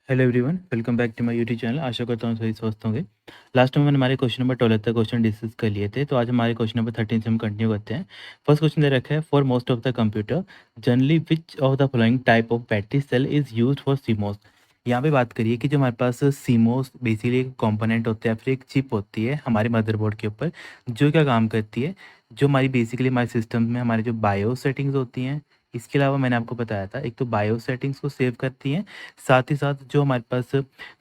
Hello everyone, welcome back to my YouTube channel. आशा करता हूँ सभी स्वस्थ होंगे। लास्ट में मैंने हमारे क्वेश्चन नंबर 12 तक क्वेश्चन डिस्कस कर लिए थे, तो आज हमारे क्वेश्चन नंबर 13 से हम कंटिन्यू करते हैं। फर्स्ट क्वेश्चन दे रखा है, for most of the computer generally which of the following type of battery cell is used for CMOS. यहाँ पे बात करिए कि जो हमारे पास सीमोस बेसिकली एक कॉम्पोनेंट होता है, फिर एक चिप होती है हमारे मदरबोर्ड के ऊपर, जो क्या काम करती है, जो हमारी बेसिकली हमारे सिस्टम में हमारे जो बायो सेटिंग्स होती हैं। इसके अलावा मैंने आपको बताया था, एक तो बायो सेटिंग्स को सेव करती हैं, साथ ही साथ जो हमारे पास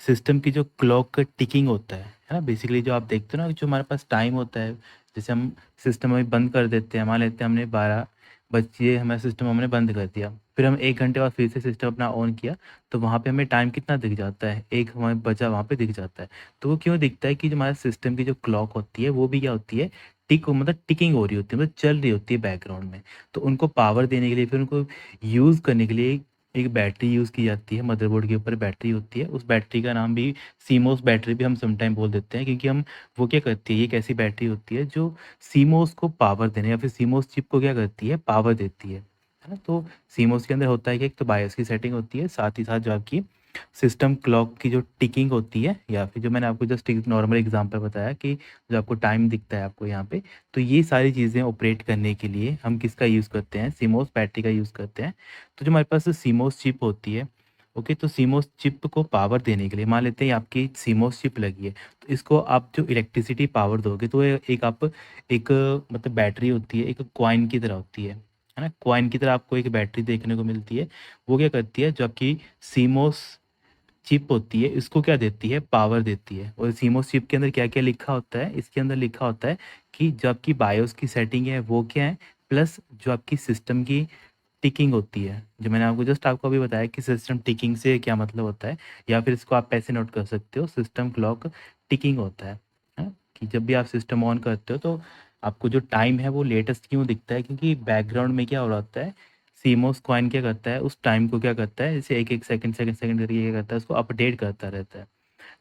सिस्टम की जो क्लॉक का टिकिंग होता है ना, बेसिकली जो आप देखते हो ना, जो हमारे पास टाइम होता है, जैसे हम सिस्टम अभी बंद कर देते हैं, मान लेते हैं हमने 12 बजे हमारा सिस्टम हमने बंद कर दिया, फिर हम 1 घंटे बाद फिर से सिस्टम अपना ऑन किया, तो वहाँ पे हमें टाइम कितना दिख जाता है, एक हमें बचा वहाँ पे दिख जाता है। तो वो क्यों दिखता है कि जो हमारे सिस्टम की जो क्लॉक होती है वो भी क्या होती है, मतलब टिकिंग हो रही होती है, मतलब चल रही होती है बैकग्राउंड में। तो उनको पावर देने के लिए, फिर उनको यूज़ करने के लिए एक बैटरी यूज़ की जाती है, मदरबोर्ड के ऊपर बैटरी होती है। उस बैटरी का नाम भी सीमोस बैटरी भी हम समटाइम बोल देते हैं, क्योंकि हम वो क्या करती है, ये एक ऐसी बैटरी होती है जो सीमोस को पावर देने या फिर सीमोस चिप को क्या करती है, पावर देती है ना। तो सीमोस के अंदर होता है कि एक तो बायोस की सेटिंग होती है, साथ ही साथ जो आपकी सिस्टम क्लॉक की जो टिकिंग होती है, या फिर जो मैंने आपको जस्ट एक नॉर्मल एग्जांपल बताया कि जो आपको टाइम दिखता है आपको यहाँ पे, तो ये सारी चीज़ें ऑपरेट करने के लिए हम किसका यूज़ करते हैं, सीमोस बैटरी का यूज़ करते हैं। तो जो हमारे पास सीमोस चिप होती है, ओके, तो सीमोस चिप को पावर देने के लिए मान लेते हैं आपकी सीमोस चिप लगी है, तो इसको आप जो इलेक्ट्रिसिटी पावर दोगे, तो एक आप एक मतलब बैटरी होती है, एक कॉइन की तरह होती है ना। कॉइन की तरह आपको एक बैटरी देखने को मिलती है। वो क्या करती है, जो आपकी सीमोस चिप होती है, इसको क्या देती है, पावर देती है। और सीमोस चिप के अंदर क्या क्या लिखा होता है, इसके अंदर लिखा होता है कि जो आपकी बायोस की सेटिंग है वो क्या है, प्लस जो आपकी सिस्टम की टिकिंग होती है, जो मैंने आपको जस्ट आपको अभी बताया कि सिस्टम टिकिंग से क्या मतलब होता है, या फिर इसको आप ऐसे नोट कर सकते हो, सिस्टम क्लॉक टिकिंग होता है, कि जब भी आप सिस्टम ऑन करते हो तो आपको जो टाइम है वो लेटेस्ट क्यों दिखता है, क्योंकि बैकग्राउंड में क्या हो रहा होता है, सीमोस कॉइन क्या करता है, उस टाइम को क्या करता है, जैसे एक एक सेकंड सेकंड सेकंड करके क्या करता है, उसको अपडेट करता रहता है।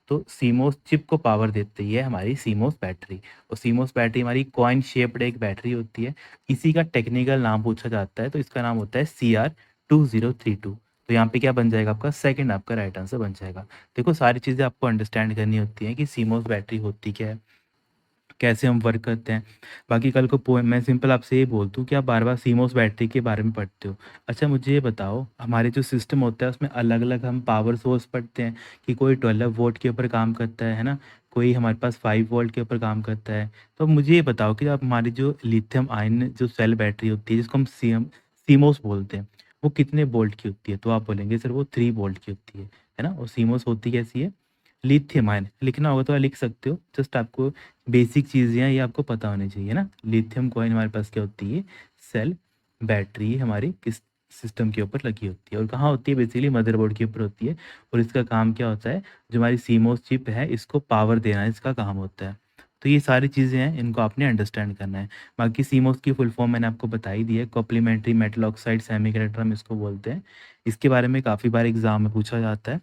तो सीमोस चिप को पावर देती है हमारी सीमोस बैटरी। और सीमोस बैटरी हमारी कॉइन शेप्ड एक बैटरी होती है। इसी का टेक्निकल नाम पूछा जाता है, तो इसका नाम होता है CR2032। तो यहाँ पे क्या बन जाएगा, आपका सेकंड आपका राइट आंसर बन जाएगा। देखो, सारी चीज़ें आपको अंडरस्टैंड करनी होती हैं कि सीमोस बैटरी होती क्या है, कैसे हम वर्क करते हैं। बाकी कल को मैं सिंपल आपसे ये बोल दूँ कि आप बार बार सीमोस बैटरी के बारे में पढ़ते हो। अच्छा, मुझे ये बताओ, हमारे जो सिस्टम होता है उसमें अलग अलग हम पावर सोर्स पढ़ते हैं, कि कोई 12 वोल्ट के ऊपर काम करता है ना, कोई हमारे पास 5 वोल्ट के ऊपर काम करता है। तो मुझे ये बताओ कि आप हमारी जो लिथियम आयन जो सेल बैटरी होती है, जिसको हम सीमोस बोलते हैं, वो कितने वोल्ट की होती है, तो आप बोलेंगे सर वो 3 वोल्ट की होती है ना। और सीमोस होती कैसी है, लिथियम आयन। लिखना होगा तो आप लिख सकते हो, जस्ट आपको बेसिक चीज़ें हैं ये आपको पता होनी चाहिए ना। लिथियम कॉइन हमारे पास क्या होती है, सेल बैटरी हमारी किस सिस्टम के ऊपर लगी होती है, और कहाँ होती है, बेसिकली मदरबोर्ड के ऊपर होती है। और इसका काम क्या होता है, जो हमारी सीमोस चिप है इसको पावर देना इसका काम होता है। तो ये सारी चीज़ें हैं, इनको आपने अंडरस्टैंड करना है। बाकी सीमोस की फुल फॉर्म मैंने आपको बताई दी है, कॉम्प्लीमेंट्री मेटल ऑक्साइड सेमीकंडक्टर हम इसको बोलते हैं। इसके बारे में काफ़ी बार एग्जाम में पूछा जाता है।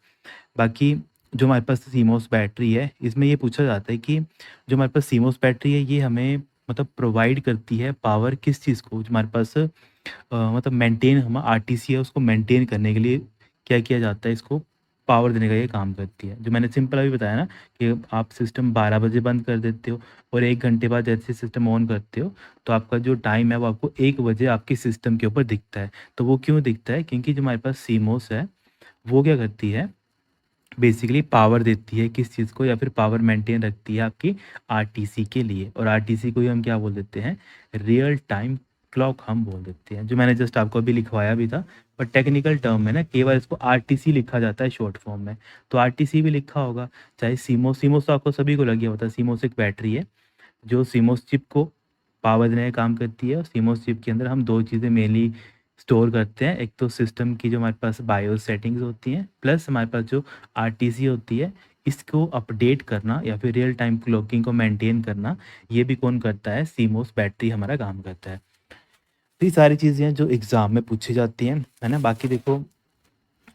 बाकी जो हमारे पास सीमोस बैटरी है, इसमें ये पूछा जाता है कि जो हमारे पास सीमोस बैटरी है, ये हमें मतलब प्रोवाइड करती है पावर किस चीज़ को, जो हमारे पास मतलब मेंटेन हम आरटीसी है उसको मेंटेन करने के लिए क्या किया जाता है, इसको पावर देने का ये काम करती है। जो मैंने सिंपल अभी बताया ना, कि आप सिस्टम 12 बजे बंद कर देते हो, और 1 घंटे बाद जैसे सिस्टम ऑन करते हो, तो आपका जो टाइम है वो आपको 1 बजे आपके सिस्टम के ऊपर दिखता है। तो वो क्यों दिखता है, क्योंकि जो हमारे पास सीमोस है वो क्या करती है, बेसिकली पावर देती है किस चीज़ को, या फिर पावर मेंटेन रखती है आपकी आरटीसी के लिए। और आरटीसी को ही हम क्या बोल देते हैं, रियल टाइम क्लॉक हम बोल देते हैं, जो मैंने जस्ट आपको अभी लिखवाया भी था। पर टेक्निकल टर्म में ना केवल इसको आरटीसी लिखा जाता है शॉर्ट फॉर्म में। तो आरटीसी भी लिखा होगा, चाहे सीमोस, सीमोस तो आपको सभी को लग गया होता है। सीमोस एक बैटरी है जो सीमोस चिप को पावर देने का काम करती है। और सीमोस चिप के अंदर हम दो चीज़ें मेनली स्टोर करते हैं, एक तो सिस्टम की जो हमारे पास बायोस सेटिंग्स होती हैं, प्लस हमारे पास जो आरटीसी होती है, इसको अपडेट करना या फिर रियल टाइम क्लॉकिंग को मेंटेन करना, ये भी कौन करता है, सीमोस बैटरी हमारा काम करता है। तो ये सारी चीज़ें हैं जो एग्ज़ाम में पूछी जाती हैं, है ना। बाकी देखो,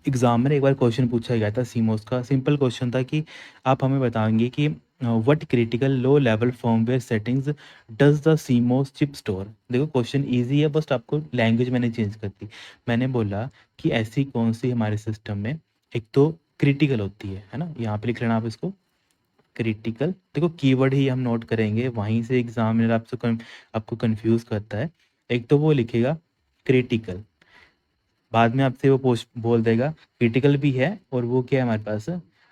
एग्ज़ाम में एक बार क्वेश्चन पूछा गया था सीमोस का, सिंपल क्वेश्चन था कि आप हमें बताएंगे कि what critical low level firmware settings does the CMOS chip store. देखो, क्वेश्चन इजी है, बस आपको लैंग्वेज मैंने चेंज कर दी। मैंने बोला कि ऐसी कौन सी हमारे सिस्टम में, एक तो क्रिटिकल होती है ना, यहाँ पे लिख लेना आप इसको क्रिटिकल। देखो कीवर्ड ही हम नोट करेंगे, वहीं से एग्जामिनर आपको कंफ्यूज करता है। एक तो वो लिखेगा क्रिटिकल, बाद में आपसे वो पोस्ट बोल देगा क्रिटिकल भी है और वो क्या है हमारे पास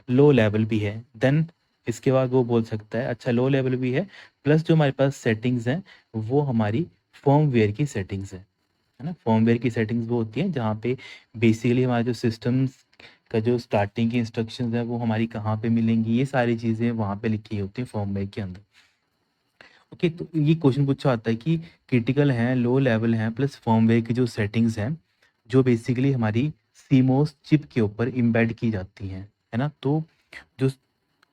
लो लेवल भी है। देन इसके बाद वो बोल सकता है अच्छा लो लेवल भी है, प्लस जो हमारे पास सेटिंग्स हैं वो हमारी फर्मवेयर की सेटिंग्स है ना। फर्मवेयर की सेटिंग्स वो होती हैं जहाँ पे बेसिकली हमारे जो सिस्टम्स का जो स्टार्टिंग की इंस्ट्रक्शंस है वो हमारी कहाँ पे मिलेंगी, ये सारी चीज़ें वहाँ पे लिखी होती हैं फर्मवेयर के अंदर। ओके, तो ये क्वेश्चन पूछा आता है कि क्रिटिकल हैं, लो लेवल हैं, प्लस फर्मवेयर की जो सेटिंग्स हैं जो बेसिकली हमारी सीमोस चिप के ऊपर इम्बेड की जाती हैं, है ना। तो जो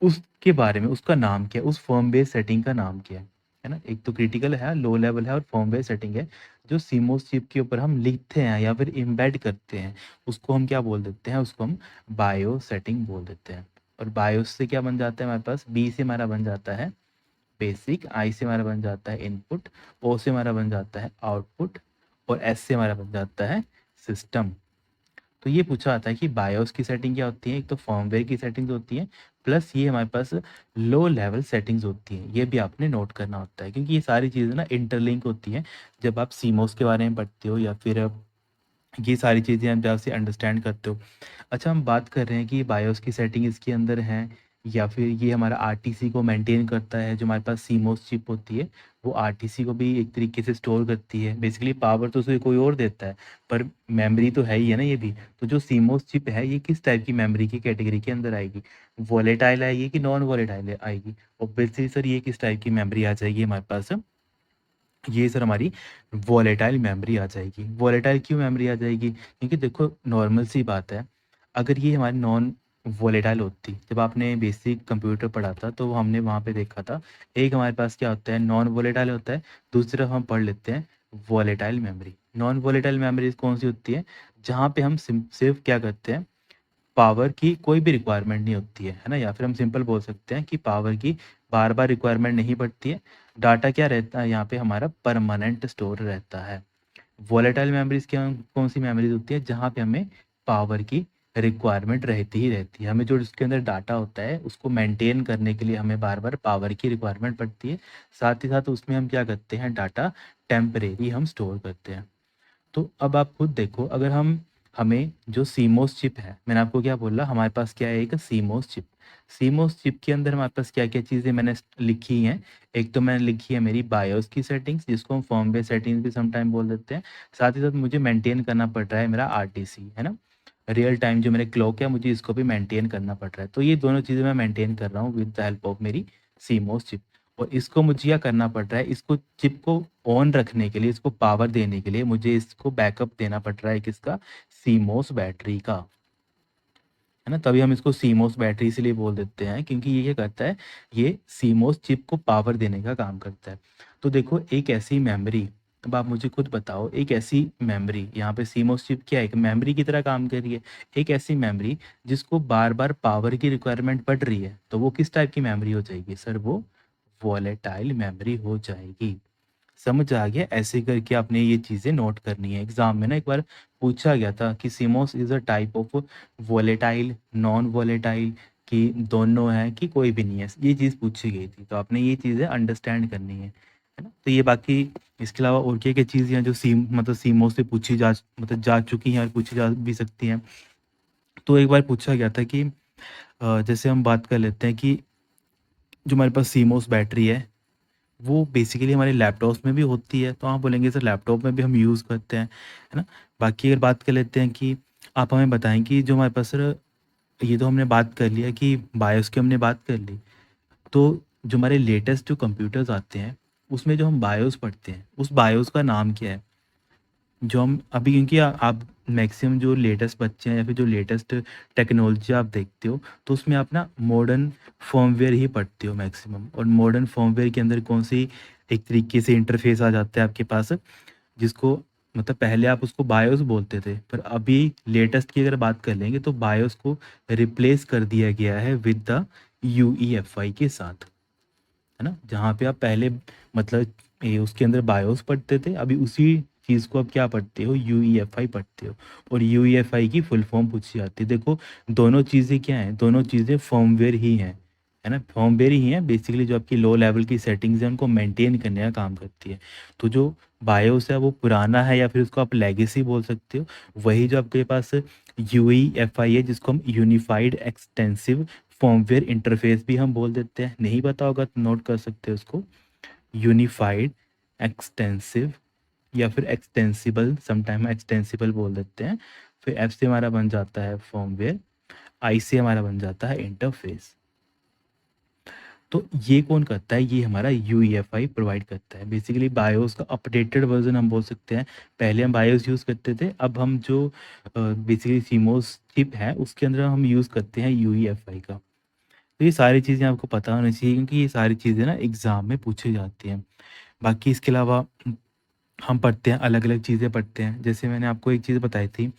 उसके बारे में उसका नाम क्या है, उस फर्मवेयर सेटिंग का नाम क्या है ना। एक तो क्रिटिकल है, लो लेवल है और फर्मवेयर सेटिंग है जो सीमोस चिप के ऊपर हम लिखते हैं या फिर इम्बेड करते हैं, उसको हम क्या बोल देते हैं, उसको हम बायो सेटिंग बोल देते हैं। और बायोस से क्या बन जाता है हमारे पास, बी से हमारा बन जाता है बेसिक, आई से हमारा बन जाता है इनपुट, ओ से हमारा बन जाता है आउटपुट और एस से हमारा बन जाता है सिस्टम। तो ये पूछा जाता है कि बायोस की सेटिंग क्या होती है, एक तो फर्मवेयर की सेटिंग्स होती हैं, प्लस ये हमारे पास लो लेवल सेटिंग्स होती हैं। ये भी आपने नोट करना होता है क्योंकि ये सारी चीज़ें ना इंटरलिंक होती हैं। जब आप सीमोस के बारे में पढ़ते हो या फिर ये सारी चीज़ें आप जब से अंडरस्टैंड करते हो। अच्छा, हम बात कर रहे हैं कि बायोस की सेटिंग इसके अंदर है या फिर ये हमारा आरटीसी को मेंटेन करता है। जो हमारे पास सीमोस चिप होती है वो आरटीसी को भी एक तरीके से स्टोर करती है। बेसिकली पावर तो उसे कोई और देता है पर मेमोरी तो है ही है ना ये भी। तो जो सीमोस चिप है ये किस टाइप की मेमोरी की कैटेगरी के अंदर आएगी, वॉलेटाइल आएगी कि नॉन वॉलेटाइल आएगी। ऑब्वियसली सर ये किस टाइप की मेमोरी आ जाएगी हमारे पास, ये सर हमारी वॉलेटाइल मेमोरी आ जाएगी। वॉलेटाइल क्यों मेमोरी आ जाएगी, क्योंकि देखो नॉर्मल सी बात है, अगर ये हमारी नॉन वॉलेटाइल होती, जब आपने बेसिक कंप्यूटर पढ़ा था तो हमने वहाँ पे देखा था एक हमारे पास क्या होता है नॉन वॉलेटाइल होता है, दूसरा हम पढ़ लेते हैं volatile memory. Non volatile memory कौन सी होती है, जहाँ पे हम सिर्फ क्या करते हैं, पावर की कोई भी रिक्वायरमेंट नहीं होती है ना। या फिर हम सिंपल बोल सकते हैं कि पावर की बार बार रिक्वायरमेंट नहीं पड़ती है। डाटा क्या रहता है यहाँ पे हमारा परमानेंट स्टोर रहता है। वॉलेटाइल मेमोरीज क्या कौन सी मेमोरीज होती है, जहाँ पे हमें पावर की रिक्वायरमेंट रहती ही रहती है। हमें जो उसके अंदर डाटा होता है उसको मेंटेन करने के लिए हमें बार बार पावर की रिक्वायरमेंट पड़ती है। साथ ही साथ उसमें हम क्या करते हैं, डाटा टेम्परेरी हम स्टोर करते हैं। तो अब आप खुद देखो, अगर हमें जो सीमोस चिप है, मैंने आपको क्या बोला, हमारे पास क्या है एक सीमोस चिप। सीमोस चिप के अंदर हमारे पास क्या क्या चीज़ें मैंने लिखी हैं, एक तो मैंने लिखी है मेरी बायोस की सेटिंग्स जिसको हम फर्मवेयर सेटिंग्स भी समटाइम बोल देते हैं। साथ ही साथ मुझे मेंटेन करना पड़ रहा है मेरा आरटीसी, है ना, रियल टाइम जो मेरे क्लॉक है मुझे इसको भी मेंटेन करना पड़ रहा है। तो ये दोनों चीज़ें मैं मेंटेन कर रहा हूँ विद द हेल्प ऑफ मेरी सीमोस चिप। और इसको मुझे क्या करना पड़ रहा है, इसको चिप को ऑन रखने के लिए, इसको पावर देने के लिए मुझे इसको बैकअप देना पड़ रहा है किसका, सीमोस बैटरी का, है ना। तभी हम इसको सीमोस बैटरी इसलिए बोल देते हैं क्योंकि ये क्या करता है, ये सीमोस चिप को पावर देने का काम करता है। तो देखो एक ऐसी मेमोरी, अब आप मुझे खुद बताओ, एक ऐसी मेमोरी, यहाँ पे सीमोस चिप क्या है, एक मेमोरी की तरह काम कर रही है। एक ऐसी मेमोरी जिसको बार बार पावर की रिक्वायरमेंट पड़ रही है, तो वो किस टाइप की मेमोरी हो जाएगी सर, वो वॉलेटाइल मेमोरी हो जाएगी। समझ आ गया, ऐसे करके आपने ये चीज़ें नोट करनी है। एग्जाम में ना एक बार पूछा गया था कि CMOS is a type of volatile, non volatile, कि दोनों है कि कोई भी नहीं है, ये चीज़ पूछी गई थी। तो आपने ये चीज़ें अंडरस्टैंड करनी है ना। तो ये बाकी इसके अलावा और क्या क्या चीज़ें हैं जो मतलब सीमोस से पूछी जा मतलब जा चुकी हैं और पूछी जा भी सकती हैं। तो एक बार पूछा गया था कि जैसे हम बात कर लेते हैं कि जो हमारे पास सीमोस बैटरी है वो बेसिकली हमारे लैपटॉप्स में भी होती है, तो आप बोलेंगे सर लैपटॉप में भी हम यूज़ करते हैं, है ना। बाकी अगर बात कर लेते हैं कि आप हमें बताएं कि जो हमारे पास सर, ये तो हमने बात कर लिया कि बायोस की हमने बात कर ली, तो जो हमारे लेटेस्ट जो कंप्यूटर्स आते हैं उसमें जो हम बायोस पढ़ते हैं उस बायोस का नाम क्या है, जो हम अभी, क्योंकि आप मैक्सिमम जो लेटेस्ट बच्चे हैं या फिर जो लेटेस्ट टेक्नोलॉजी आप देखते हो तो उसमें आप ना मॉडर्न फर्मवेयर ही पढ़ते हो मैक्सिमम। और मॉडर्न फर्मवेयर के अंदर कौन सी एक तरीके से इंटरफेस आ जाता है आपके पास, जिसको मतलब पहले आप उसको बायोस बोलते थे पर अभी लेटेस्ट की अगर बात कर लेंगे तो बायोस को रिप्लेस कर दिया गया है विद द यूईएफआई के साथ, है ना। जहाँ पे आप पहले मतलब उसके अंदर बायोस पढ़ते थे, अभी उसी चीज़ को आप क्या पढ़ते हो, यूईएफआई पढ़ते हो, और यूईएफआई की फुल फॉर्म पूछी जाती है। देखो दोनों चीज़ें क्या हैं, दोनों चीज़ें फर्मवेयर ही हैं, है ना, फर्मवेयर ही हैं बेसिकली। जो आपकी लो लेवल की सेटिंग्स हैं उनको मेंटेन करने का काम करती है। तो जो बायोस है वो पुराना है या फिर उसको आप लेगेसी बोल सकते हो। वही जो आपके पास यूईएफआई है जिसको हम यूनिफाइड एक्सटेंसिव फर्मवेयर इंटरफेस भी हम बोल देते हैं। नहीं पता होगा तो नोट कर सकते हो उसको, यूनिफाइड एक्सटेंसिव या फिर एक्सटेंसिबल, समटाइम एक्सटेंसिबल बोल देते हैं। फिर एफ से हमारा बन जाता है फर्मवेयर, आई से हमारा बन जाता है इंटरफेस। तो ये कौन करता है, ये हमारा यूईएफआई प्रोवाइड करता है। बेसिकली बायोस का अपडेटेड वर्जन हम बोल सकते हैं। पहले हम बायोस यूज़ करते थे, अब हम जो बेसिकली सीमोस चिप है उसके अंदर हम यूज़ करते हैं यूईएफआई का। तो ये सारी चीज़ें आपको पता होनी चाहिए क्योंकि ये सारी चीज़ें ना एग्ज़ाम में पूछी जाती हैं। बाकी इसके अलावा हम पढ़ते हैं, अलग-अलग चीज़ें पढ़ते हैं। जैसे मैंने आपको एक चीज़ बताई थी,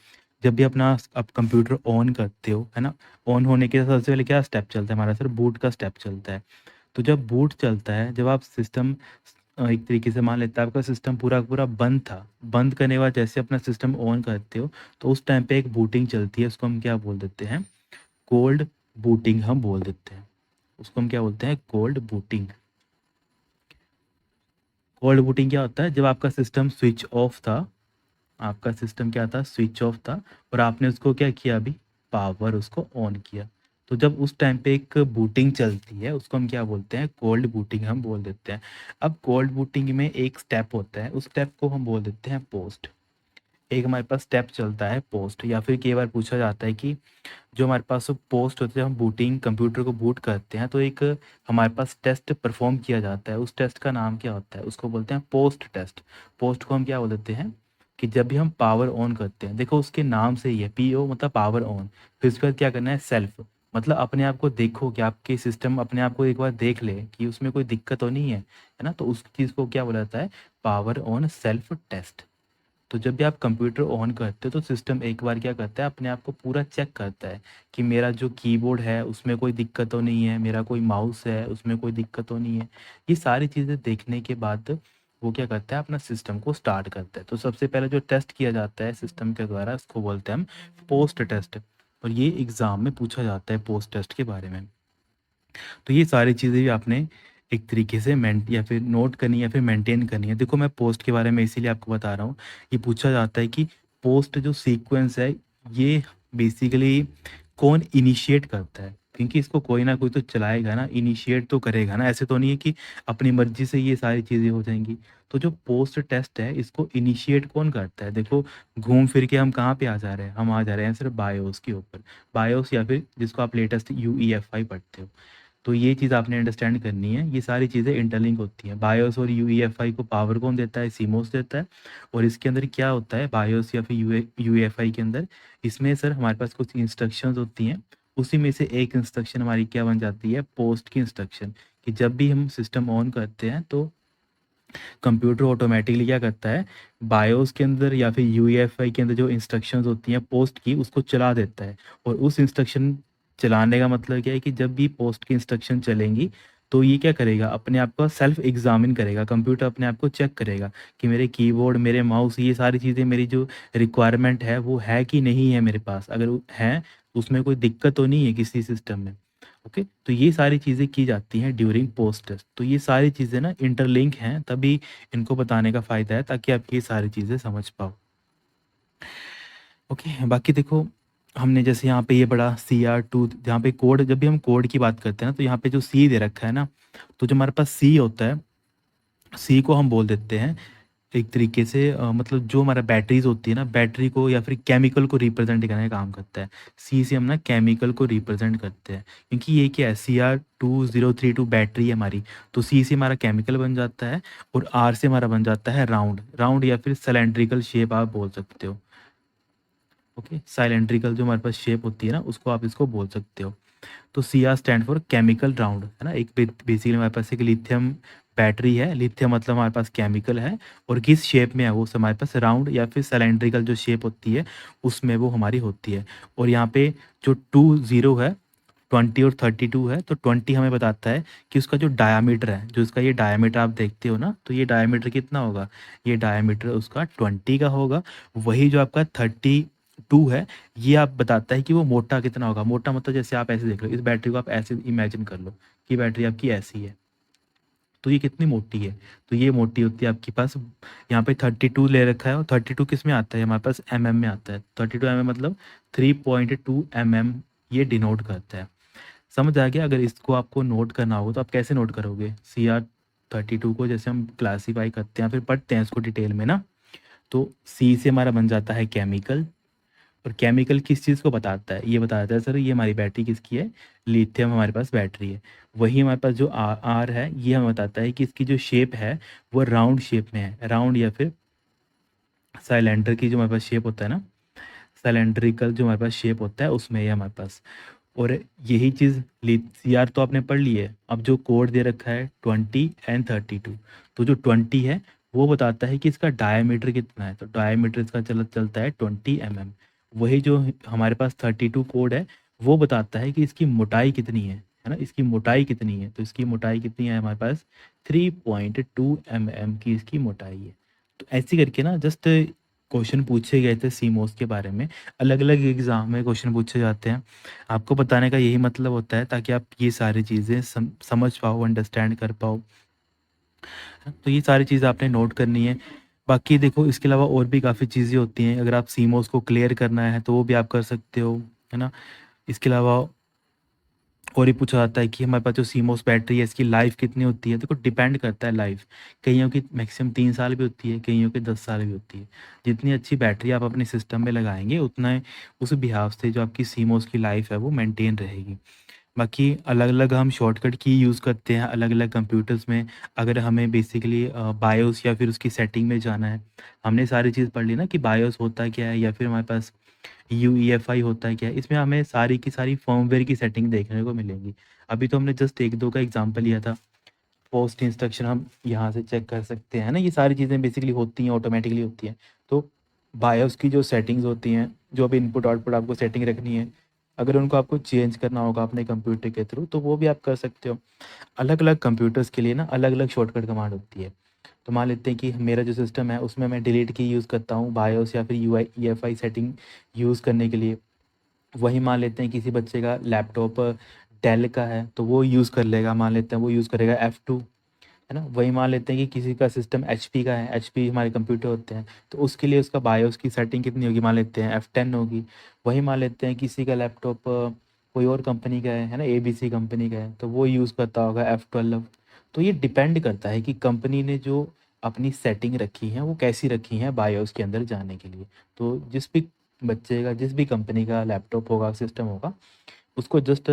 जब भी अपना आप कंप्यूटर ऑन करते हो, है ना? ऑन होने के सबसे पहले क्या स्टेप चलता है हमारा सर, बूट का स्टेप चलता है। तो जब बूट चलता है, जब आप सिस्टम एक तरीके से मान लेते हैं आपका सिस्टम पूरा का पूरा बंद था। बंद करने के बाद जैसे अपना सिस्टम ऑन करते हो, तो उस टाइम पे एक बूटिंग चलती है, उसको हम क्या बोल देते हैं? कोल्ड बूटिंग हम बोल देते हैं। उसको हम क्या बोलते हैं? Cold booting. कोल्ड बूटिंग क्या होता है? जब आपका सिस्टम स्विच ऑफ था, आपका सिस्टम क्या था? स्विच ऑफ था, और आपने उसको क्या किया अभी? पावर उसको ऑन किया। तो जब उस टाइम पे एक बूटिंग चलती है उसको हम क्या बोलते हैं? कोल्ड बूटिंग हम बोल देते हैं। अब कोल्ड बूटिंग में एक स्टेप होता है, उस स्टेप को हम बोल देते हैं पोस्ट। एक हमारे पास स्टेप चलता है पोस्ट, या फिर कई बार पूछा जाता है कि जो हमारे पास पोस्ट होते हैं, हम बूटिंग कंप्यूटर को बूट करते हैं तो एक हमारे पास टेस्ट परफॉर्म किया जाता है। उस टेस्ट का नाम क्या होता है? उसको बोलते हैं पोस्ट टेस्ट। पोस्ट को हम क्या बोल देते हैं? कि जब भी हम पावर ऑन करते हैं, देखो उसके नाम से ही है, पीओ मतलब पावर ऑन। फिर उसके बाद क्या करना है? सेल्फ, मतलब अपने आप को देखो कि आपके सिस्टम अपने आप को एक बार देख ले कि उसमें कोई दिक्कत तो नहीं है ना? तो उस चीज़ को क्या बोला जाता है? Power on self test. तो जब भी आप कंप्यूटर ऑन करते हो तो सिस्टम एक बार क्या करता है? अपने आप को पूरा चेक करता है कि मेरा जो कीबोर्ड है उसमें कोई दिक्कत तो नहीं है, मेरा कोई माउस है उसमें कोई दिक्कत तो नहीं है। ये सारी चीज़ें देखने के बाद वो क्या करता है? अपना सिस्टम को स्टार्ट करता है। तो सबसे पहले जो टेस्ट किया जाता है सिस्टम के द्वारा उसको बोलते हैं हम पोस्ट टेस्ट, और ये एग्ज़ाम में पूछा जाता है पोस्ट टेस्ट के बारे में। तो ये सारी चीज़ें भी आपने एक तरीके से मेंट या फिर नोट करनी है या फिर मेंटेन करनी है। देखो मैं पोस्ट के बारे में इसीलिए आपको बता रहा हूँ। ये पूछा जाता है कि पोस्ट जो सीक्वेंस है ये बेसिकली कौन इनिशिएट करता है? क्योंकि इसको कोई ना कोई तो चलाएगा ना, इनिशिएट तो करेगा ना। ऐसे तो नहीं है कि अपनी मर्ज़ी से ये सारी चीज़ें हो जाएँगी। तो जो पोस्ट टेस्ट है इसको इनिशिएट कौन करता है? देखो घूम फिर के हम कहाँ पे आ जा रहे हैं? हम आ जा रहे हैं सिर्फ़ बायोस के ऊपर। बायोस या फिर जिसको आप लेटेस्ट यूईएफआई पढ़ते हो। तो ये चीज़ आपने अंडरस्टैंड करनी है, ये सारी चीज़ें इंटरलिंक होती हैं। बायोस और यूईएफआई को पावर कौन देता है? सीमोस देता है। और इसके अंदर क्या होता है बायोस या फिर यूईएफआई के अंदर? इसमें सर हमारे पास कुछ इंस्ट्रक्शंस होती हैं, उसी में से एक इंस्ट्रक्शन हमारी क्या बन जाती है? पोस्ट की इंस्ट्रक्शन। कि जब भी हम सिस्टम ऑन करते हैं तो कंप्यूटर ऑटोमेटिकली क्या करता है? बायोस के अंदर या फिर यूईएफआई के अंदर जो इंस्ट्रक्शंस होती हैं पोस्ट की, उसको चला देता है। और उस इंस्ट्रक्शन चलाने का मतलब क्या है कि जब भी पोस्ट की इंस्ट्रक्शन चलेंगी तो ये क्या करेगा? अपने आप को सेल्फ एग्जामिन करेगा, कंप्यूटर अपने आप को चेक करेगा कि मेरे कीबोर्ड, मेरे माउस, ये सारी चीज़ें मेरी जो रिक्वायरमेंट है वो है कि नहीं है मेरे पास। अगर वो है तो उसमें कोई दिक्कत तो नहीं है किसी सिस्टम में। ओके, तो ये सारी चीज़ें की जाती हैं ड्यूरिंग पोस्ट टेस्ट। तो ये सारी चीज़ें ना इंटरलिंक हैं, तभी इनको बताने का फ़ायदा है ताकि आप ये सारी चीज़ें समझ पाओ। ओके, बाकी देखो हमने जैसे यहाँ पे ये पढ़ा CR2, जहाँ पे कोड, जब भी हम कोड की बात करते हैं ना तो यहाँ पे जो सी दे रखा है ना, तो जो हमारे पास सी होता है, सी को हम बोल देते हैं एक तरीके से मतलब जो हमारा बैटरीज़ होती है ना, बैटरी को या फिर केमिकल को रिप्रेज़ेंट करने का काम करता है। सी से हम ना केमिकल को रिप्रेज़ेंट करते हैं, क्योंकि ये क्या है? CR2032 बैटरी है हमारी, तो सी से हमारा केमिकल बन जाता है, और आर से हमारा बन जाता है राउंड। राउंड या फिर सिलेंड्रिकल शेप आप बोल सकते हो। ओके, सिलेंड्रिकल जो हमारे पास शेप होती है ना, उसको आप इसको बोल सकते हो। तो CR stand for chemical round, है ना? एक बेसिकली हमारे पास एक लिथियम बैटरी है, लिथियम मतलब हमारे पास केमिकल है, और किस शेप में है वो? हमारे पास राउंड या फिर सिलेंड्रिकल जो शेप होती है उसमें वो हमारी होती है। और यहाँ पे जो 20 है, 20 और 32 है, तो 20 हमें बताता है कि उसका जो डायामीटर है, जो इसका ये डायामीटर आप देखते हो ना, तो ये डायामीटर कितना होगा? ये डायामीटर उसका 20 का होगा। वही जो आपका 32 है, ये आप बताता है कि वो मोटा कितना होगा। मोटा मतलब जैसे आप ऐसे देख लो, इस बैटरी को आप ऐसे इमेजिन कर लो कि बैटरी आपकी ऐसी है, तो ये कितनी मोटी है? तो ये मोटी होती है आपके पास, यहाँ पे 32 ले रखा है, और 32 किस में आता है? हमारे पास में आता है। 32 मतलब 3.2 ये डिनोट करता है। समझ आ गया? अगर इसको आपको नोट करना होगा तो आप कैसे नोट करोगे? CR32 को जैसे हम क्लासीफाई करते हैं, फिर पढ़ते हैं इसको डिटेल में ना, तो सी से हमारा बन जाता है केमिकल। और केमिकल किस चीज़ को बताता है? ये बताता है सर ये हमारी बैटरी किसकी है? लिथियम हमारे पास बैटरी है। वही हमारे पास जो आर है, ये हमें बताता है कि इसकी जो शेप है वो राउंड शेप में है, राउंड या फिर सिलेंडर की जो हमारे पास शेप होता है ना, सिलेंड्रिकल जो हमारे पास शेप होता है उसमें है हमारे पास। और यही चीज़ CR तो आपने पढ़ ली है। अब जो कोड दे रखा है 20 एंड 32, तो जो 20 है वो बताता है कि इसका डायमीटर कितना है, तो डायमीटर इसका चलता है 20 वही जो हमारे पास 32 कोड है वो बताता है कि इसकी मोटाई कितनी है ना, इसकी मोटाई कितनी है। तो इसकी मोटाई कितनी है हमारे पास? 3.2 की इसकी मोटाई है। तो ऐसे करके ना जस्ट क्वेश्चन पूछे गए थे सीमोस के बारे में, अलग अलग एग्जाम में क्वेश्चन पूछे जाते हैं। आपको बताने का यही मतलब होता है ताकि आप ये सारी चीज़ें समझ पाओ, अंडरस्टैंड कर पाओ। तो ये सारी चीज़ें आपने नोट करनी है। बाकी देखो इसके अलावा और भी काफ़ी चीज़ें होती हैं, अगर आप सीमोस को क्लियर करना है तो वो भी आप कर सकते हो, है ना। इसके अलावा और ये पूछा जाता है कि हमारे पास जो सीमोस बैटरी है इसकी लाइफ कितनी होती है। देखो डिपेंड करता है लाइफ, कईयों की मैक्सिमम 3 साल भी होती है, कईयों की 10 साल भी होती है। जितनी अच्छी बैटरी आप अपने सिस्टम में लगाएंगे उतना उस बिहाफ से जो आपकी सीमोस की लाइफ है वो मेंटेन रहेगी। बाकी अलग-अलग हम शॉर्टकट की यूज़ करते हैं अलग-अलग कंप्यूटर्स में। अगर हमें बेसिकली बायोस या फिर उसकी सेटिंग में जाना है, हमने सारी चीज़ पढ़ ली ना कि बायोस होता क्या है या फिर हमारे पास यूईएफआई होता है क्या है। इसमें हमें सारी की सारी फर्मवेयर की सेटिंग देखने को मिलेंगी। अभी तो हमने जस्ट 1-2 का एग्ज़ाम्पल लिया था। पोस्ट इंस्ट्रक्शन हम यहाँ से चेक कर सकते हैं ना, ये सारी चीज़ें बेसिकली होती हैं, ऑटोमेटिकली होती हैं। तो बायोस की जो सेटिंग्स होती हैं, जो भी इनपुट आउटपुट आपको सेटिंग रखनी है, अगर उनको आपको चेंज करना होगा अपने कंप्यूटर के थ्रू तो वो भी आप कर सकते हो। अलग-अलग कंप्यूटर्स के लिए ना अलग-अलग शॉर्टकट कमांड होती है। तो मान लेते हैं कि मेरा जो सिस्टम है उसमें मैं डिलीट की यूज़ करता हूँ बायोस या फिर यूईएफआई सेटिंग यूज़ करने के लिए। वही मान लेते हैं किसी बच्चे का लैपटॉप डेल का है तो वो यूज़ कर लेगा, मान लेते हैं वो यूज़ करेगा F2, है ना। वही मान लेते हैं कि किसी का सिस्टम एचपी का है, एचपी हमारे कंप्यूटर होते हैं, तो उसके लिए उसका बायोस की सेटिंग कितनी होगी? मान लेते हैं F10 होगी। वही मान लेते हैं किसी का लैपटॉप कोई और कंपनी का है ना, एबीसी कंपनी का है, तो वो यूज़ करता होगा F12। तो ये डिपेंड करता है कि कंपनी ने जो अपनी सेटिंग रखी है वो कैसी रखी है बायोस के अंदर जाने के लिए। तो जिस भी बच्चे का, जिस भी कंपनी का लैपटॉप होगा, सिस्टम होगा, उसको जस्ट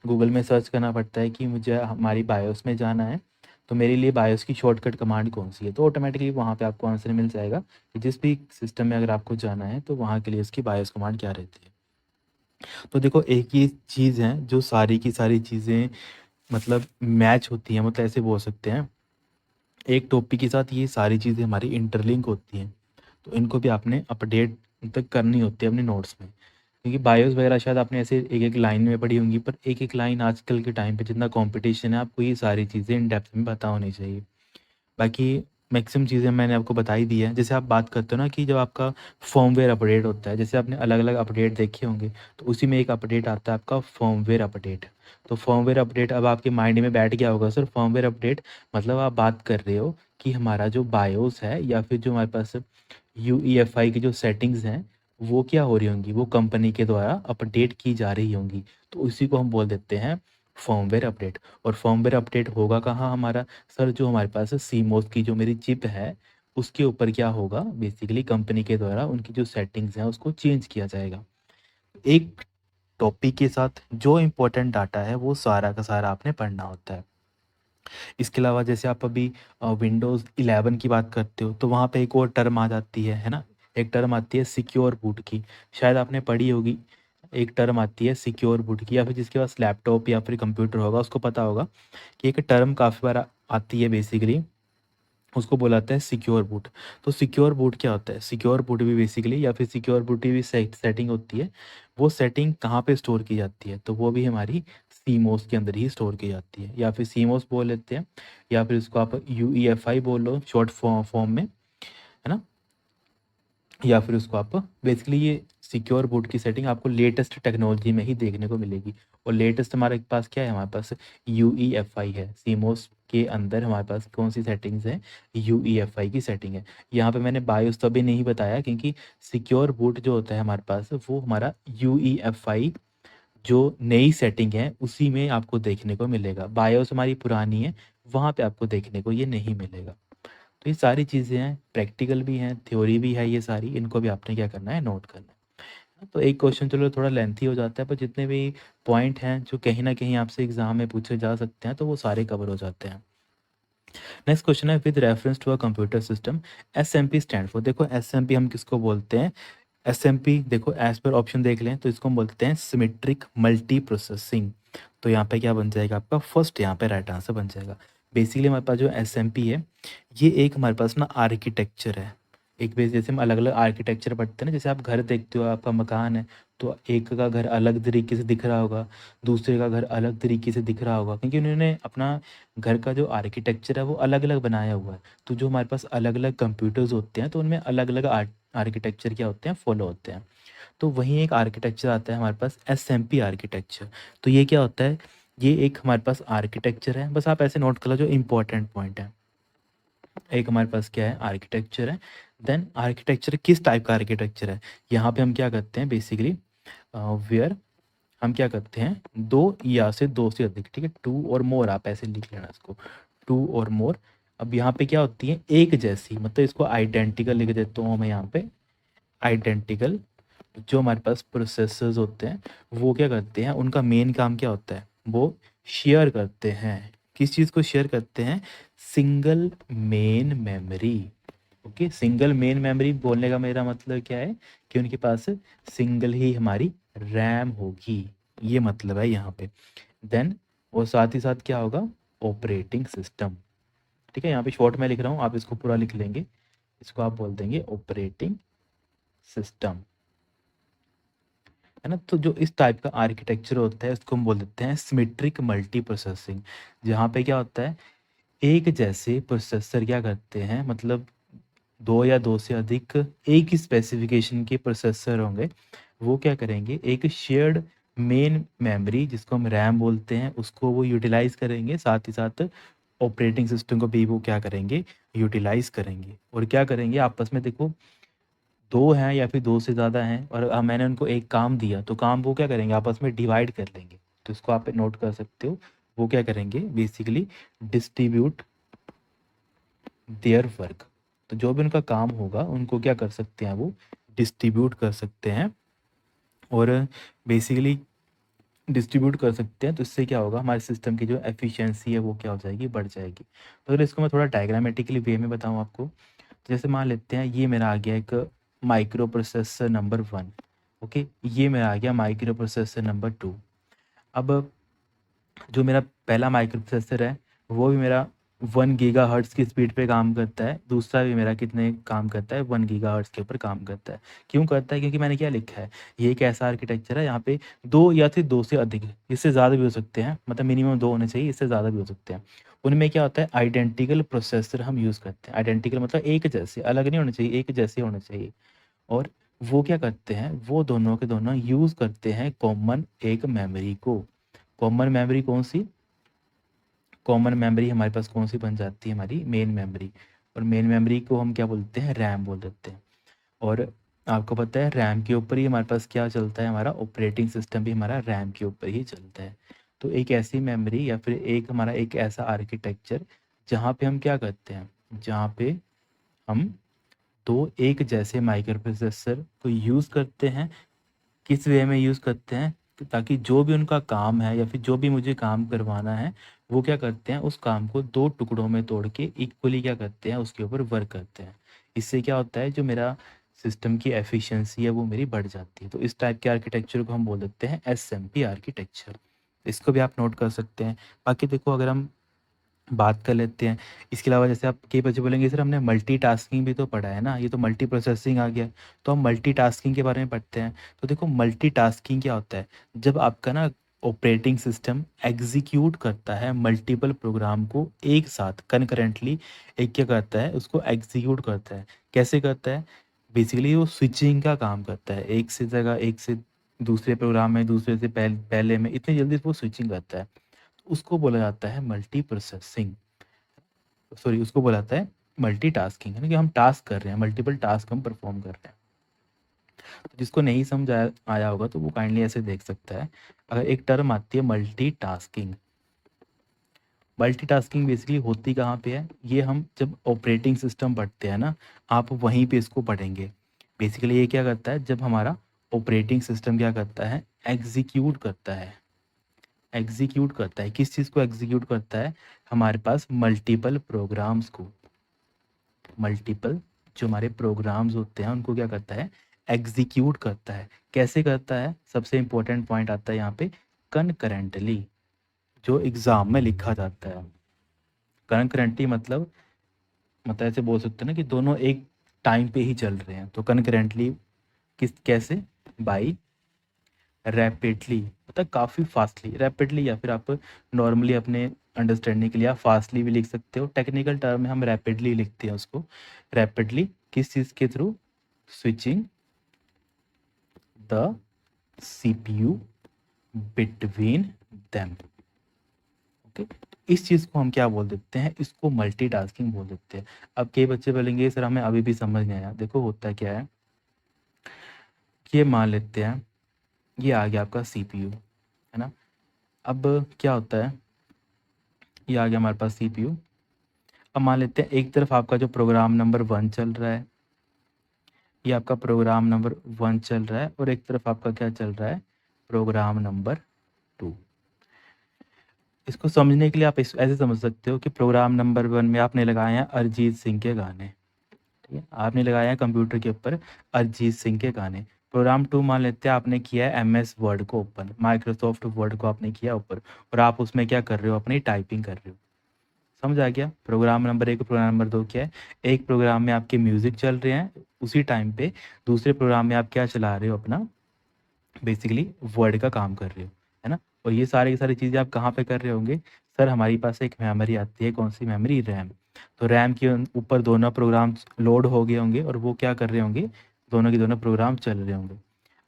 गूगल में सर्च करना पड़ता है कि मुझे हमारी बायोस में जाना है, तो मेरे लिए बायोस की शॉर्टकट कमांड कौन-सी है? तो ऑटोमेटिकली वहाँ पे आपको आंसर मिल जाएगा कि जिस भी सिस्टम में अगर आपको जाना है, तो वहाँ के लिए उसकी बायोस कमांड क्या रहती है। तो देखो एक ही चीज़ है जो सारी की सारी चीज़ें मतलब मैच होती हैं, मतलब ऐसे बोल सकते हैं। एक टॉपिक के साथ ये सारी चीज़ें हमारी इंटरलिंक होती हैं, तो इनको भी आपने अपडेट तक करनी होती है अपने नोट्स में। क्योंकि बायोस वगैरह शायद आपने ऐसे एक-एक लाइन में पढ़ी होंगी, पर एक-एक लाइन आजकल के टाइम पे जितना कॉम्पिटिशन है, आपको ये सारी चीज़ें इन डेप्थ में पता होनी चाहिए। बाकी मैक्सिमम चीज़ें मैंने आपको बता ही दी है। जैसे आप बात करते हो ना कि जब आपका फर्मवेयर अपडेट होता है, जैसे आपने अलग-अलग अपडेट देखे होंगे, तो उसी में एक अपडेट आता है आपका फर्मवेयर अपडेट। तो फर्मवेयर अपडेट अब आपके माइंड में बैठ गया होगा, सर फर्मवेयर अपडेट मतलब आप बात कर रहे हो कि हमारा जो बायोस है या फिर जो हमारे पास यूईएफआई की जो सेटिंग्स हैं, वो क्या हो रही होंगी? वो कंपनी के द्वारा अपडेट की जा रही होंगी। तो उसी को हम बोल देते हैं फर्मवेयर अपडेट। और फर्मवेयर अपडेट होगा कहाँ हमारा? सर जो हमारे पास सीमोस की जो मेरी चिप है, उसके ऊपर क्या होगा? बेसिकली कंपनी के द्वारा उनकी जो सेटिंग्स हैं उसको चेंज किया जाएगा। एक टॉपिक के साथ जो इम्पोर्टेंट डाटा है वो सारा का सारा आपने पढ़ना होता है। इसके अलावा जैसे आप अभी विंडोज़ 11 की बात करते हो तो वहाँ पे एक और टर्म आ जाती है ना? एक टर्म आती है सिक्योर बूट की, शायद आपने पढ़ी होगी। एक टर्म आती है सिक्योर बूट की, या फिर जिसके पास लैपटॉप या फिर कंप्यूटर होगा उसको पता होगा कि एक टर्म काफ़ी बार आती है बेसिकली उसको बोला जाता है सिक्योर बूट। तो सिक्योर बूट क्या होता है? सिक्योर बूट भी बेसिकली या फिर सिक्योर बूट की भी सेटिंग होती है। वो सेटिंग कहाँ पे स्टोर की जाती है? तो वो भी हमारी सीमोस के अंदर ही स्टोर की जाती है, या फिर सीमोस बोल लेते हैं, या फिर उसको आप यूईएफआई बोल लो शॉर्ट फॉर्म में, है ना। या फिर उसको आप बेसिकली ये सिक्योर बूट की सेटिंग आपको लेटेस्ट टेक्नोलॉजी में ही देखने को मिलेगी। और लेटेस्ट हमारे पास क्या है? हमारे पास यूईएफआई है। सीमोस के अंदर हमारे पास कौन सी सेटिंग्स है? यूईएफआई की सेटिंग है। यहाँ पे मैंने बायोस तभी नहीं बताया क्योंकि सिक्योर बूट जो होता है हमारे पास वो हमारा यूईएफआई जो नई सेटिंग है उसी में आपको देखने को मिलेगा। बायोस हमारी पुरानी है, वहाँ पे आपको देखने को ये नहीं मिलेगा। तो ये सारी चीज़ें हैं, प्रैक्टिकल भी हैं, थ्योरी भी है, ये सारी इनको भी आपने क्या करना है? नोट करना है। तो एक क्वेश्चन चलो थोड़ा लेंथी हो जाता है, पर जितने भी पॉइंट हैं जो कहीं ना कहीं आपसे एग्जाम में पूछे जा सकते हैं तो वो सारे कवर हो जाते हैं। नेक्स्ट क्वेश्चन है with reference to a computer system SMP stand for. देखो एसएमपी हम किसको बोलते हैं? एसएमपी देखो एज पर ऑप्शन देख लें तो इसको हम बोलते हैं सिमेट्रिक मल्टी प्रोसेसिंग। तो यहाँ पे क्या बन जाएगा आपका? फर्स्ट यहाँ पे राइट आंसर बन जाएगा। बेसिकली हमारे पास जो एसएमपी है ये एक हमारे पास ना आर्किटेक्चर है। एक बेस जैसे हम अलग अलग आर्किटेक्चर पढ़ते हैं ना, जैसे आप घर देखते हो, आपका मकान है, तो एक का घर अलग तरीके से दिख रहा होगा, दूसरे का घर अलग तरीके से दिख रहा होगा, क्योंकि उन्होंने अपना घर का जो आर्किटेक्चर है वो अलग अलग बनाया हुआ है। तो जो हमारे पास अलग अलग कंप्यूटर्स होते हैं तो उनमें अलग अलग आर्किटेक्चर क्या होते हैं? फॉलो होते हैं। तो वहीं एक आर्किटेक्चर आता है हमारे पास एसएमपी आर्किटेक्चर। तो ये क्या होता है? ये एक हमारे पास आर्किटेक्चर है, बस आप ऐसे नोट कर लो जो इंपॉर्टेंट पॉइंट है। एक हमारे पास क्या है? आर्किटेक्चर है। देन आर्किटेक्चर किस टाइप का आर्किटेक्चर है? यहाँ पे हम क्या करते हैं बेसिकली, वेयर हम क्या करते हैं? दो या से दो से अधिक, ठीक है, टू और मोर, आप ऐसे लिख लेना इसको, टू और मोर। अब यहाँ पे क्या होती है? एक जैसी, मतलब इसको आइडेंटिकल लिख देता हूँ मैं यहाँ पे। आइडेंटिकल जो हमारे पास प्रोसेसर्स होते हैं वो क्या करते हैं? उनका मेन काम क्या होता है? वो शेयर करते हैं। किस चीज़ को शेयर करते हैं? Single main memory. Okay, single main memory बोलने का मेरा मतलब क्या है? कि उनके पास सिंगल ही हमारी रैम होगी, ये मतलब है यहाँ पे। देन और साथ ही साथ क्या होगा? Operating system. ठीक है, यहाँ पे शॉर्ट में लिख रहा हूँ, आप इसको पूरा लिख लेंगे। इसको आप बोल देंगे ऑपरेटिंग सिस्टम, है ना। तो जो इस टाइप का आर्किटेक्चर होता है उसको हम बोल देते हैं सिमेट्रिक मल्टी प्रोसेसिंग। जहाँ पे क्या होता है? एक जैसे प्रोसेसर क्या करते हैं, मतलब दो या दो से अधिक एक ही स्पेसिफिकेशन के प्रोसेसर होंगे, वो क्या करेंगे? एक शेयर्ड मेन मेमोरी जिसको हम रैम बोलते हैं उसको वो यूटिलाइज करेंगे, साथ ही साथ ऑपरेटिंग सिस्टम को भी वो क्या करेंगे? यूटिलाइज करेंगे। और क्या करेंगे आपस में? देखो, दो हैं या फिर दो से ज़्यादा हैं और मैंने उनको एक काम दिया, तो काम वो क्या करेंगे? आपस में डिवाइड कर लेंगे। तो इसको आप नोट कर सकते हो। वो क्या करेंगे? Basically distribute their work. तो जो भी उनका काम होगा उनको क्या कर सकते हैं? वो डिस्ट्रीब्यूट कर सकते हैं। और बेसिकली डिस्ट्रीब्यूट कर सकते हैं, तो इससे क्या होगा? हमारे सिस्टम की जो एफिशिएंसी है वो क्या हो जाएगी? बढ़ जाएगी। तो अगर इसको मैं थोड़ा डायग्रामेटिकली वे में बताऊं आपको, जैसे मान लेते हैं ये मेरा आ गया एक माइक्रो प्रोसेसर नंबर 1। ओके, ये मेरा आ गया माइक्रो प्रोसेसर नंबर 2। अब जो मेरा पहला माइक्रो प्रोसेसर है वो भी मेरा 1 गीगाहर्ट्ज़ की स्पीड पे काम करता है, दूसरा भी मेरा कितने काम करता है? 1 गीगाहर्ट्ज़ के ऊपर काम करता है। क्यों करता है? क्योंकि मैंने क्या लिखा है, ये एक ऐसा आर्किटेक्चर है यहाँ पे दो या फिर दो से अधिक, इससे ज़्यादा भी हो सकते हैं, मतलब मिनिमम दो होने चाहिए, इससे ज़्यादा भी हो सकते हैं। उनमें क्या होता है? आइडेंटिकल प्रोसेसर हम यूज़ करते हैं। आइडेंटिकल मतलब एक जैसे, अलग नहीं होने चाहिए, एक जैसे होने चाहिए। और वो क्या करते हैं? वो दोनों के दोनों यूज़ करते हैं कॉमन एक मेमोरी को। कॉमन मेमोरी कौन सी? कॉमन मेमोरी हमारे पास कौन सी बन जाती है? हमारी मेन मेमोरी। और मेन मेमोरी को हम क्या बोलते हैं? रैम बोल देते हैं। और आपको पता है रैम के ऊपर ही हमारे पास क्या चलता है? हमारा ऑपरेटिंग सिस्टम भी हमारा रैम के ऊपर ही चलता है। तो एक ऐसी मेमोरी या फिर एक हमारा एक ऐसा आर्किटेक्चर जहाँ पे हम क्या करते हैं? जहाँ पे हम दो एक जैसे माइक्रो प्रोसेसर को यूज़ करते हैं। किस वे में यूज़ करते हैं? ताकि जो भी उनका काम है या फिर जो भी मुझे काम करवाना है वो क्या करते हैं? उस काम को दो टुकड़ों में तोड़ के इक्वली क्या करते हैं? उसके ऊपर वर्क करते हैं। इससे क्या होता है? जो मेरा सिस्टम की एफिशिएंसी है वो मेरी बढ़ जाती है। तो इस टाइप के आर्किटेक्चर को हम बोल देते हैं एसएमपी आर्किटेक्चर। इसको भी आप नोट कर सकते हैं। बाकी देखो, अगर हम बात कर लेते हैं। इसके अलावा जैसे आप कई बच्चे बोलेंगे सर हमने मल्टीटास्किंग भी तो पढ़ा है ना, ये तो मल्टी प्रोसेसिंग आ गया। तो हम मल्टीटास्किंग के बारे में पढ़ते हैं। तो देखो मल्टीटास्किंग क्या होता है, जब आपका ना ऑपरेटिंग सिस्टम एग्जीक्यूट करता है मल्टीपल प्रोग्राम को एक साथ कनकरेंटली, एक क्या करता है उसको एग्जीक्यूट करता है। कैसे करता है, बेसिकली वो स्विचिंग का काम करता है, एक से जगह एक से दूसरे प्रोग्राम में, दूसरे से पहले में, इतनी जल्दी वो स्विचिंग करता है। उसको बोला जाता है मल्टी प्रोसेसिंग, सॉरी उसको बोला जाता है मल्टीटास्किंग, यानी कि हम टास्क कर रहे हैं, मल्टीपल टास्क हम परफॉर्म कर रहे हैं। तो जिसको नहीं समझ आया होगा तो वो काइंडली ऐसे देख सकता है। अगर एक टर्म आती है मल्टीटास्किंग, मल्टीटास्किंग बेसिकली होती कहाँ पे है, ये हम जब ऑपरेटिंग सिस्टम पढ़ते हैं ना, आप वहीं पे इसको पढ़ेंगे। बेसिकली ये क्या करता है, जब हमारा ऑपरेटिंग सिस्टम क्या करता है, एग्जीक्यूट करता है, एग्जीक्यूट करता है किस चीज़ को एग्जीक्यूट करता है, हमारे पास मल्टीपल प्रोग्राम्स को, मल्टीपल जो हमारे प्रोग्राम्स होते हैं उनको क्या करता है, एग्जीक्यूट करता है। कैसे करता है, सबसे इंपॉर्टेंट पॉइंट आता है यहाँ पे, कनकरेंटली, जो एग्जाम में लिखा जाता है। कनकरेंटली मतलब ऐसे बोल सकते हैं ना कि दोनों एक टाइम पे ही चल रहे हैं, तो कनकरेंटली किस कैसे, बाई रैपिडली, मतलब काफ़ी फास्टली, रैपिडली, या फिर आप नॉर्मली अपने अंडरस्टैंडिंग के लिए आप फास्टली भी लिख सकते हो, टेक्निकल टर्म में हम रैपिडली लिखते हैं उसको। रैपिडली किस चीज़ के through, switching the CPU between them. Okay, इस चीज़ को हम क्या बोल देते हैं, इसको मल्टीटास्किंग बोल देते हैं। अब कई बच्चे बोलेंगे सर हमें अभी भी समझ नहीं आया। देखो होता क्या है, ये मान लेते हैं ये आ गया आपका सीपीयू, है ना। अब क्या होता है, ये आ गया हमारे पास सीपीयू। अब मान लेते हैं एक तरफ आपका जो प्रोग्राम नंबर 1 चल रहा है, ये आपका प्रोग्राम नंबर 1 चल रहा है, और एक तरफ आपका क्या चल रहा है, प्रोग्राम नंबर 2। इसको समझने के लिए आप ऐसे समझ सकते हो कि प्रोग्राम नंबर 1 में आपने लगाए हैं अरिजीत सिंह के गाने, ठीक है, आपने लगाया है कंप्यूटर के ऊपर अरिजीत सिंह के गाने। प्रोग्राम 2 मान लेते हैं आपने किया है MS वर्ड को ओपन, माइक्रोसॉफ्ट वर्ड को आपने किया ऊपर, और आप उसमें क्या कर रहे हो, अपनी टाइपिंग कर रहे हो। समझ आ गया, प्रोग्राम नंबर 1 प्रोग्राम नंबर 2 क्या है, एक प्रोग्राम में आपके म्यूजिक चल रहे हैं, उसी टाइम पे दूसरे प्रोग्राम में आप क्या चला रहे हो, अपना बेसिकली वर्ड का काम कर रहे हो, है ना। और ये सारी की सारी चीज़ें आप कहाँ पे कर रहे होंगे, सर हमारी पास एक मेमोरी आती है, कौन सी मेमोरी, रैम। तो रैम के ऊपर दोनों प्रोग्राम लोड हो गए होंगे, और वो क्या कर रहे होंगे, दोनों के दोनों प्रोग्राम चल रहे होंगे।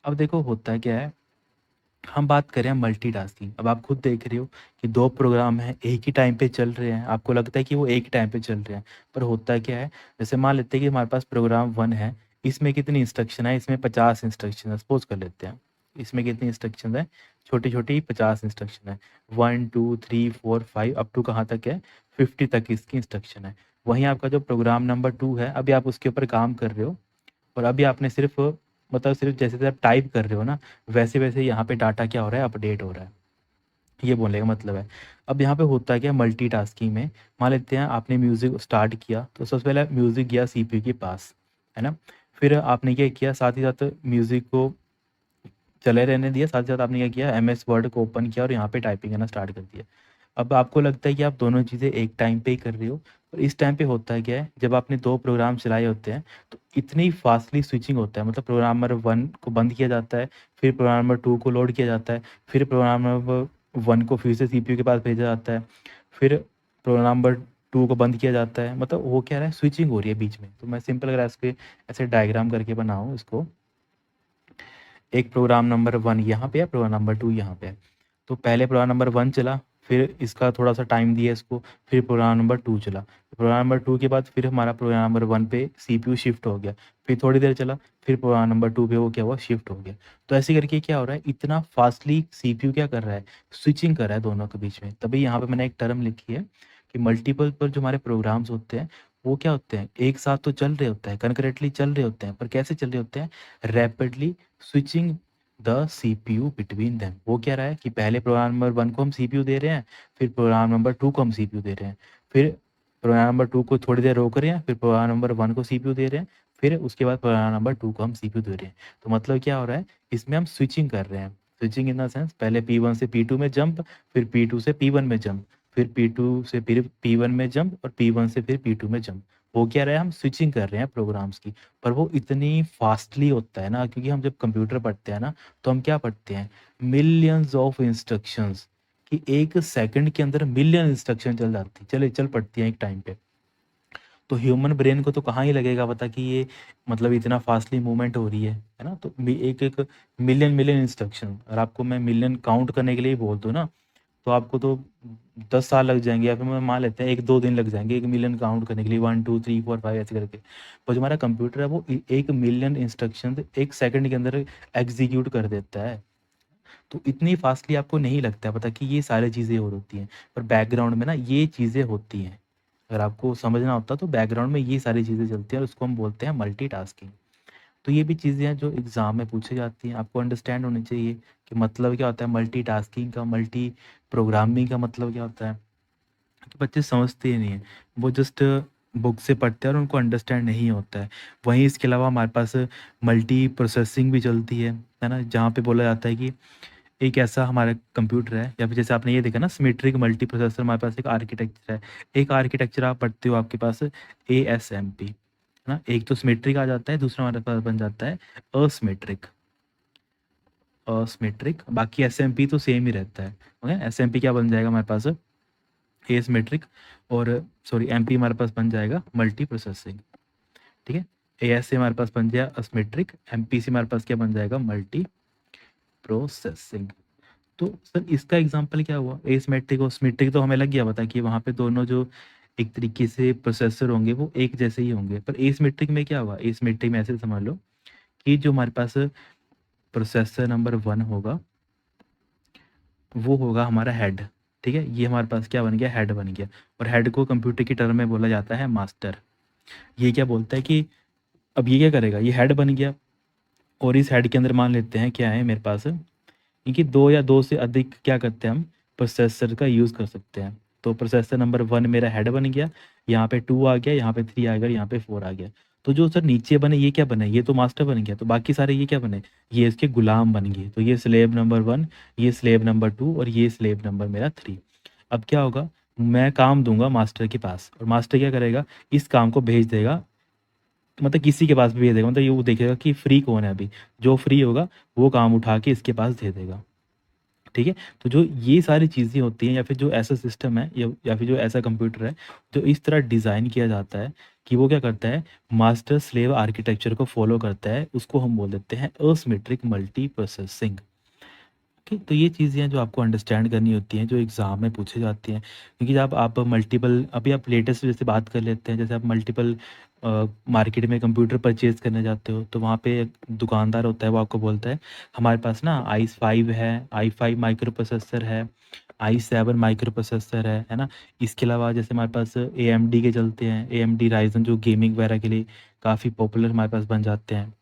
अब देखो होता क्या है, हम बात करें मल्टीटास्किंग, अब आप खुद देख रहे हो कि दो प्रोग्राम हैं एक ही टाइम पे चल रहे हैं, आपको लगता है कि वो एक ही टाइम पे चल रहे हैं, पर होता क्या है, जैसे मान लेते हैं कि हमारे पास प्रोग्राम 1 है, इसमें कितनी इंस्ट्रक्शन है, इसमें 50 इंस्ट्रक्शन है, सपोज कर लेते हैं। इसमें कितनी इंस्ट्रक्शन है, छोटी छोटी 50 इंस्ट्रक्शन है, 1 2 3 4 5 अप टू कहाँ तक है, 50 तक इसकी इंस्ट्रक्शन है। वहीं आपका जो प्रोग्राम नंबर 2 है, अभी आप उसके ऊपर काम कर रहे हो, और अभी आपने सिर्फ सिर्फ जैसे जैसे आप टाइप कर रहे हो ना, वैसे वैसे यहाँ पे डाटा क्या हो रहा है, अपडेट हो रहा है, ये बोलने का मतलब है। अब यहाँ पे होता क्या है मल्टीटास्किंग में, मान लेते हैं आपने म्यूज़िक स्टार्ट किया, तो सबसे पहले म्यूज़िक गया सीपीयू के पास, है ना। फिर आपने क्या किया, साथ ही साथ म्यूज़िक को चले रहने दिया, साथ ही साथ आपने क्या किया, MS वर्ड को ओपन किया और यहाँ पे टाइपिंग करना स्टार्ट कर दिया। अब आपको लगता है कि आप दोनों चीज़ें एक टाइम पे ही कर रहे हो, और इस टाइम पे होता है क्या है, जब आपने दो प्रोग्राम चलाए होते हैं, तो इतनी फास्टली स्विचिंग होता है, मतलब प्रोग्राम नंबर 1 को बंद किया जाता है, फिर प्रोग्राम नंबर 2 को लोड किया जाता है, फिर प्रोग्राम नंबर 1 को फिर से सीपीयू के पास भेजा जाता है, फिर प्रोग्राम नंबर 2 को बंद किया जाता है, मतलब वो क्या है, स्विचिंग हो रही है बीच में। तो मैं सिंपल अगर इसके ऐसे डायग्राम करके बनाऊँ इसको, एक प्रोग्राम नंबर 1 यहाँ पे है, प्रोग्राम नंबर 2 यहाँ पे है। तो पहले प्रोग्राम नंबर 1 चला, फिर इसका थोड़ा-सा टाइम दिया इसको, फिर प्रोग्राम नंबर 2 चला। प्रोग्राम नंबर 2 के बाद फिर हमारा प्रोग्राम नंबर 1 पे सीपीयू शिफ्ट हो गया, फिर थोड़ी देर चला, फिर प्रोग्राम नंबर 2 पे वो क्या हुआ, शिफ्ट हो गया। तो ऐसे करके क्या हो रहा है, इतना फास्टली सीपीयू क्या कर रहा है, स्विचिंग कर रहा है दोनों के बीच में। तभी यहाँ पे मैंने एक टर्म लिखी है कि मल्टीपल पर जो हमारे प्रोग्राम्स होते हैं, वो क्या होते हैं, एक साथ तो चल रहे होते हैं, कनकरेंटली चल रहे होते हैं, पर कैसे चल रहे होते हैं, rapidly switching the CPU between them. वो क्या रहा है कि पहले प्रोग्राम नंबर 1 को हम सीपीयू दे रहे हैं, फिर प्रोग्राम नंबर 2 को हम सीपीयू दे रहे हैं, फिर प्रोग्राम नंबर 2 को थोड़ी देर रोक रहे हैं, फिर प्रोग्राम नंबर 1 को सीपीयू दे रहे हैं, फिर उसके बाद प्रोग्राम नंबर 2 को हम सीपीयू दे रहे हैं। तो मतलब क्या हो रहा है, इसमें हम स्विचिंग कर रहे हैं। स्विचिंग इन द सेंस, पहले P1 से P2 में जंप, फिर P2 से P1 में जंप, फिर P2 से फिर P1 में जंप और P1 से फिर P2 में जंप। हो क्या रहा है, हम स्विचिंग कर रहे हैं प्रोग्राम्स की, पर वो इतनी फास्टली होता है ना, क्योंकि हम जब कंप्यूटर पढ़ते हैं ना, तो हम क्या पढ़ते हैं, मिलियंस ऑफ इंस्ट्रक्शंस, कि 1 सेकंड के अंदर मिलियन इंस्ट्रक्शन चल पड़ती हैं एक टाइम पे। तो ह्यूमन ब्रेन को तो कहाँ ही लगेगा पता कि ये मतलब इतना फास्टली मूवमेंट हो रही है ना? तो एक-एक मिलियन इंस्ट्रक्शन, और आपको मैं मिलियन काउंट करने के लिए ही बोल दूँ ना, तो आपको तो 10 साल लग जाएँगे, या फिर मैं मान लेते हैं 1-2 दिन लग जाएँगे 1 मिलियन काउंट करने के लिए, 1, 2, 3, 4, 5 ऐसे करके। पर जो हमारा कंप्यूटर है वो 1 मिलियन इंस्ट्रक्शंस 1 सेकंड के अंदर एग्ज़ीक्यूट कर देता है। तो इतनी फास्टली आपको नहीं लगता है पता कि ये सारी चीज़ें हो होती हैं, पर बैकग्राउंड में ना ये चीज़ें होती हैं। अगर आपको समझना होता तो बैकग्राउंड में ये सारी चीज़ें चलती हैं, और उसको हम बोलते हैं मल्टीटास्किंग। तो ये भी चीज़ें हैं जो एग्ज़ाम में पूछी जाती हैं, आपको अंडरस्टैंड होनी चाहिए कि मतलब क्या होता है मल्टीटास्किंग का, मल्टी प्रोग्रामिंग का मतलब क्या होता है। तो बच्चे समझते ही नहीं हैं, वो जस्ट बुक से पढ़ते हैं और उनको अंडरस्टैंड नहीं होता है। वहीं इसके अलावा हमारे पास मल्टी प्रोसेसिंग भी चलती है ना? जहाँ पे बोला जाता है कि एक ऐसा हमारा कंप्यूटर है, या फिर जैसे आपने ये देखा ना सिमेट्रिक मल्टी प्रोसेसर, हमारे पास एक आर्किटेक्चर है। एक आर्किटेक्चर आप पढ़ते हो, आपके पास एएसएमपी, है ना? एक तो सिमेट्रिक आ जाता है, दूसरा हमारे पास बन जाता है असिमेट्रिक। असिमेट्रिक, बाकी एसएमपी तो सेम ही रहता है। ओके, एसएमपी क्या बन जाएगा हमारे पास, एसिमेट्रिक, और सॉरी एमपी हमारे पास बन जाएगा मल्टी प्रोसेसिंग। ठीक है, एएस से हमारे पास बन जाएगा असिमेट्रिक, एमपी से हमारे पास क्या बन जाएगा, मल्टी प्रोसेसिंग। तो सर इसका एग्जांपल क्या हुआ, एसिमेट्रिक और सिमेट्रिक तो हमें लग गया पता कि वहाँ पे दोनों जो एक तरीके से प्रोसेसर होंगे वो एक जैसे ही होंगे, पर एसिमेट्रिक में क्या हुआ, एसिमेट्रिक में ऐसे समझ लो कि जो हमारे पास प्रोसेसर नंबर 1 होगा, वो होगा हमारा हेड। ठीक है, ये हमारे पास क्या बन गया, हेड बन गया, और हेड को कंप्यूटर की टर्म में बोला जाता है मास्टर। ये क्या बोलता है कि अब ये क्या करेगा, ये हेड बन गया, और इस हेड के अंदर मान लेते हैं क्या है मेरे पास, क्योंकि 2 या 2 से अधिक क्या करते हैं हम प्रोसेसर का यूज़ कर सकते हैं। तो प्रोसेसर नंबर 1 मेरा हेड बन गया, यहाँ पे 2 आ गया, यहाँ पे 3 आ गया, यहाँ पे 4 आ गया। तो जो सर नीचे बने ये क्या बने, ये तो मास्टर बन गया, तो बाकी सारे ये क्या बने, ये इसके गुलाम बन गए। तो ये स्लेव नंबर 1, ये स्लेव नंबर 2, और ये स्लेव नंबर मेरा 3। अब क्या होगा, मैं काम दूँगा मास्टर के पास, और मास्टर क्या करेगा, इस काम को भेज देगा, मतलब किसी के पास भी भेज देगा, मतलब ये वो देखेगा कि फ्री कौन है अभी, जो फ्री होगा वो काम उठा के इसके पास दे देगा। ठीक है, तो जो ये सारी चीज़ें होती हैं, या फिर जो ऐसा सिस्टम है, या फिर जो ऐसा कंप्यूटर है जो इस तरह डिज़ाइन किया जाता है कि वो क्या करता है, मास्टर स्लेव आर्किटेक्चर को फॉलो करता है, उसको हम बोल देते हैं असिमेट्रिक मल्टी प्रोसेसिंग। ओके, तो ये चीज़ें हैं जो आपको अंडरस्टैंड करनी होती हैं, जो एग्ज़ाम में पूछी जाती हैं, क्योंकि जब आप मल्टीपल, अभी आप लेटेस्ट जैसे बात कर लेते हैं, जैसे आप मल्टीपल मार्केट में कंप्यूटर परचेज़ करने जाते हो, तो वहाँ पे एक दुकानदार होता है, वो आपको बोलता है हमारे पास ना i5 है, i5 माइक्रो प्रोसेसर है, i7 माइक्रो प्रोसेसर है ना? इसके अलावा जैसे हमारे पास एएमडी के चलते हैं, एएमडी राइज़न जो गेमिंग वगैरह के लिए काफ़ी पॉपुलर हमारे पास बन जाते हैं।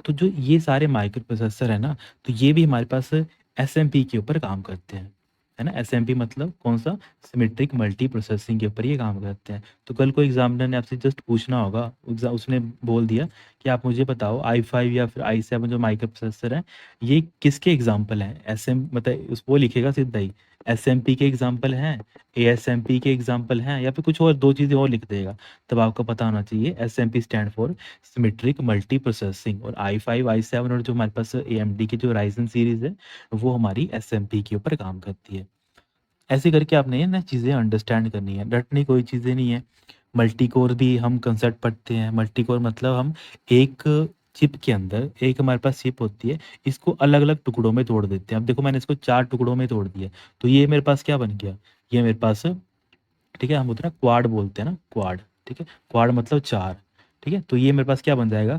तो जो ये सारे माइक्रो प्रोसेसर है ना, तो ये भी हमारे पास एसएमपी के ऊपर काम करते हैं, है ना? एसएमपी मतलब कौन-सा? सिमेट्रिक मल्टी प्रोसेसिंग के ऊपर ये काम करते हैं। तो कल को एग्ज़ामिनर ने आपसे जस्ट पूछना होगा, उसने बोल दिया कि आप मुझे बताओ i5 या फिर i7 जो माइक्रो प्रोसेसर हैं, ये किसके एग्ज़ाम्पल हैं? एसएम मतलब उस वो लिखेगा सीधा ही, एसएमपी के एग्ज़ाम्पल हैं, एएसएमपी के एग्ज़ाम्पल हैं, या फिर कुछ और 2 चीज़ें और लिख देगा। तब आपको पता होना चाहिए SMP stand for symmetric multi processing, और i5, i7 और जो हमारे पास एएमडी की जो राइज़न सीरीज़ है, वो हमारी एसएमपी के ऊपर काम करती है। ऐसे करके आपने ये ना चीज़ें अंडरस्टैंड करनी है, रटने कोई चीज़ें नहीं है। मल्टी कोर भी हम कंसेप्ट पढ़ते हैं, मल्टी कोर मतलब हम एक चिप के अंदर, एक हमारे पास चिप होती है, इसको अलग-अलग टुकड़ों में तोड़ देते हैं। अब देखो मैंने इसको 4 टुकड़ों में तोड़ दिया, तो ये मेरे पास क्या बन गया? ये मेरे पास, ठीक है, हम होता है ना क्वाड बोलते हैं ना, क्वाड, ठीक है? क्वाड मतलब 4, ठीक है? तो ये मेरे पास क्या बन जाएगा?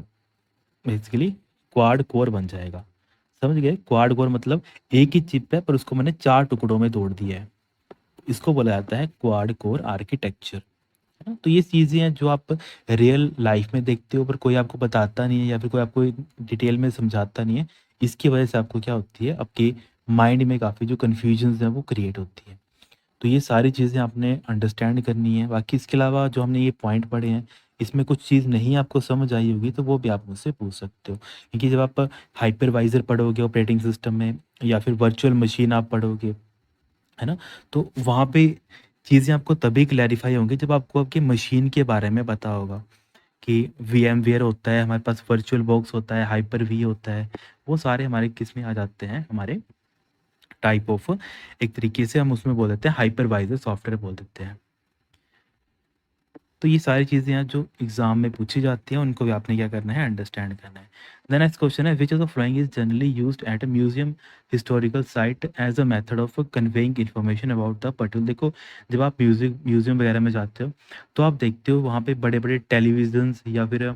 बेसिकली क्वाड कोर बन जाएगा। समझ गए? क्वाड कोर मतलब एक ही चिप है, पर उसको मैंने 4 टुकड़ों में तोड़ दिया है। इसको बोला जाता है क्वाड कोर आर्किटेक्चर, है ना? तो ये चीज़ें हैं जो आप रियल लाइफ में देखते हो, पर कोई आपको बताता नहीं है, या फिर कोई आपको डिटेल में समझाता नहीं है। इसकी वजह से आपको क्या होती है, आपके माइंड में काफ़ी जो कन्फ्यूजन्स हैं वो क्रिएट होती है। तो ये सारी चीज़ें आपने अंडरस्टैंड करनी है। बाकी इसके अलावा जो हमने ये पॉइंट पढ़े हैं, इसमें कुछ चीज़ नहीं आपको समझ आई होगी, तो वो भी आप मुझसे पूछ सकते हो। क्योंकि जब आप हाइपरवाइज़र पढ़ोगे ऑपरेटिंग सिस्टम में, या फिर वर्चुअल मशीन आप पढ़ोगे, है ना? तो वहाँ पे चीज़ें आपको तभी क्लैरिफ़ाई होंगी जब आपको आपकी मशीन के बारे में पता होगा कि वीएमवेयर होता है, हमारे पास वर्चुअल बॉक्स होता है, हाइपर वी होता है, वो सारे हमारे किस में आ जाते हैं, हमारे टाइप ऑफ, एक तरीके से हम उसमें बोल देते हैं हाइपरवाइज़र सॉफ्टवेयर बोल देते हैं। तो ये सारी चीज़ें हैं जो एग्ज़ाम में पूछी जाती हैं, उनको भी आपने क्या करना है, अंडरस्टैंड करना है। द नेक्स्ट क्वेश्चन है which of the following is generally used at a museum historical site as a method of conveying information about the particular. देखो, जब आप म्यूज़ियम वगैरह में जाते हो, तो आप देखते हो वहाँ पे बड़े-बड़े टेलीविज़न्स या फिर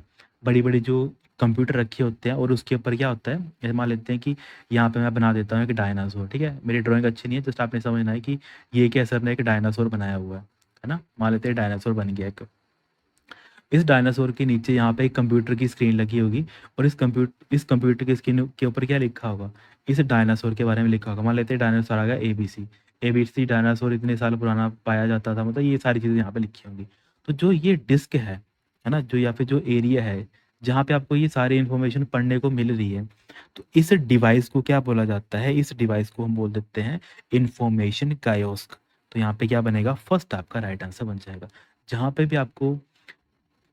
बड़ी-बड़ी जो कंप्यूटर रखे होते हैं और उसके ऊपर क्या होता है, जैसे मान लेते हैं कि यहाँ पे मैं बना देता हूँ एक डायनासोर, ठीक है? मेरी ड्राइंग अच्छी नहीं है, जस्ट आपने समझना है कि ये क्या सर ने एक डायनासोर बनाया हुआ है ना? मान लेते हैं डायनासोर बन गया एक। इस डायनासोर के नीचे यहाँ पे एक कंप्यूटर की स्क्रीन लगी होगी और इस कंप्यूटर की स्क्रीन के ऊपर क्या लिखा होगा? इस डायनासोर के बारे में लिखा होगा। मान लेते हैं डायनासोर आ गया एबीसी। एबीसी डायनासोर इतने साल पुराना पाया जाता था, मतलब ये सारी चीज़ें यहाँ पे लिखी होंगी। तो जो ये डिस्क है ना? जो या फिर जो एरिया है, जहाँ पे आपको ये सारी इन्फॉर्मेशन पढ़ने को मिल रही है, तो इस डिवाइस को क्या बोला जाता है? इस डिवाइस को हम बोल देते हैं इन्फॉर्मेशन कायोस्क। तो यहाँ पे क्या बनेगा? फर्स्ट आपका राइट आंसर बन जाएगा। जहाँ पे भी आपको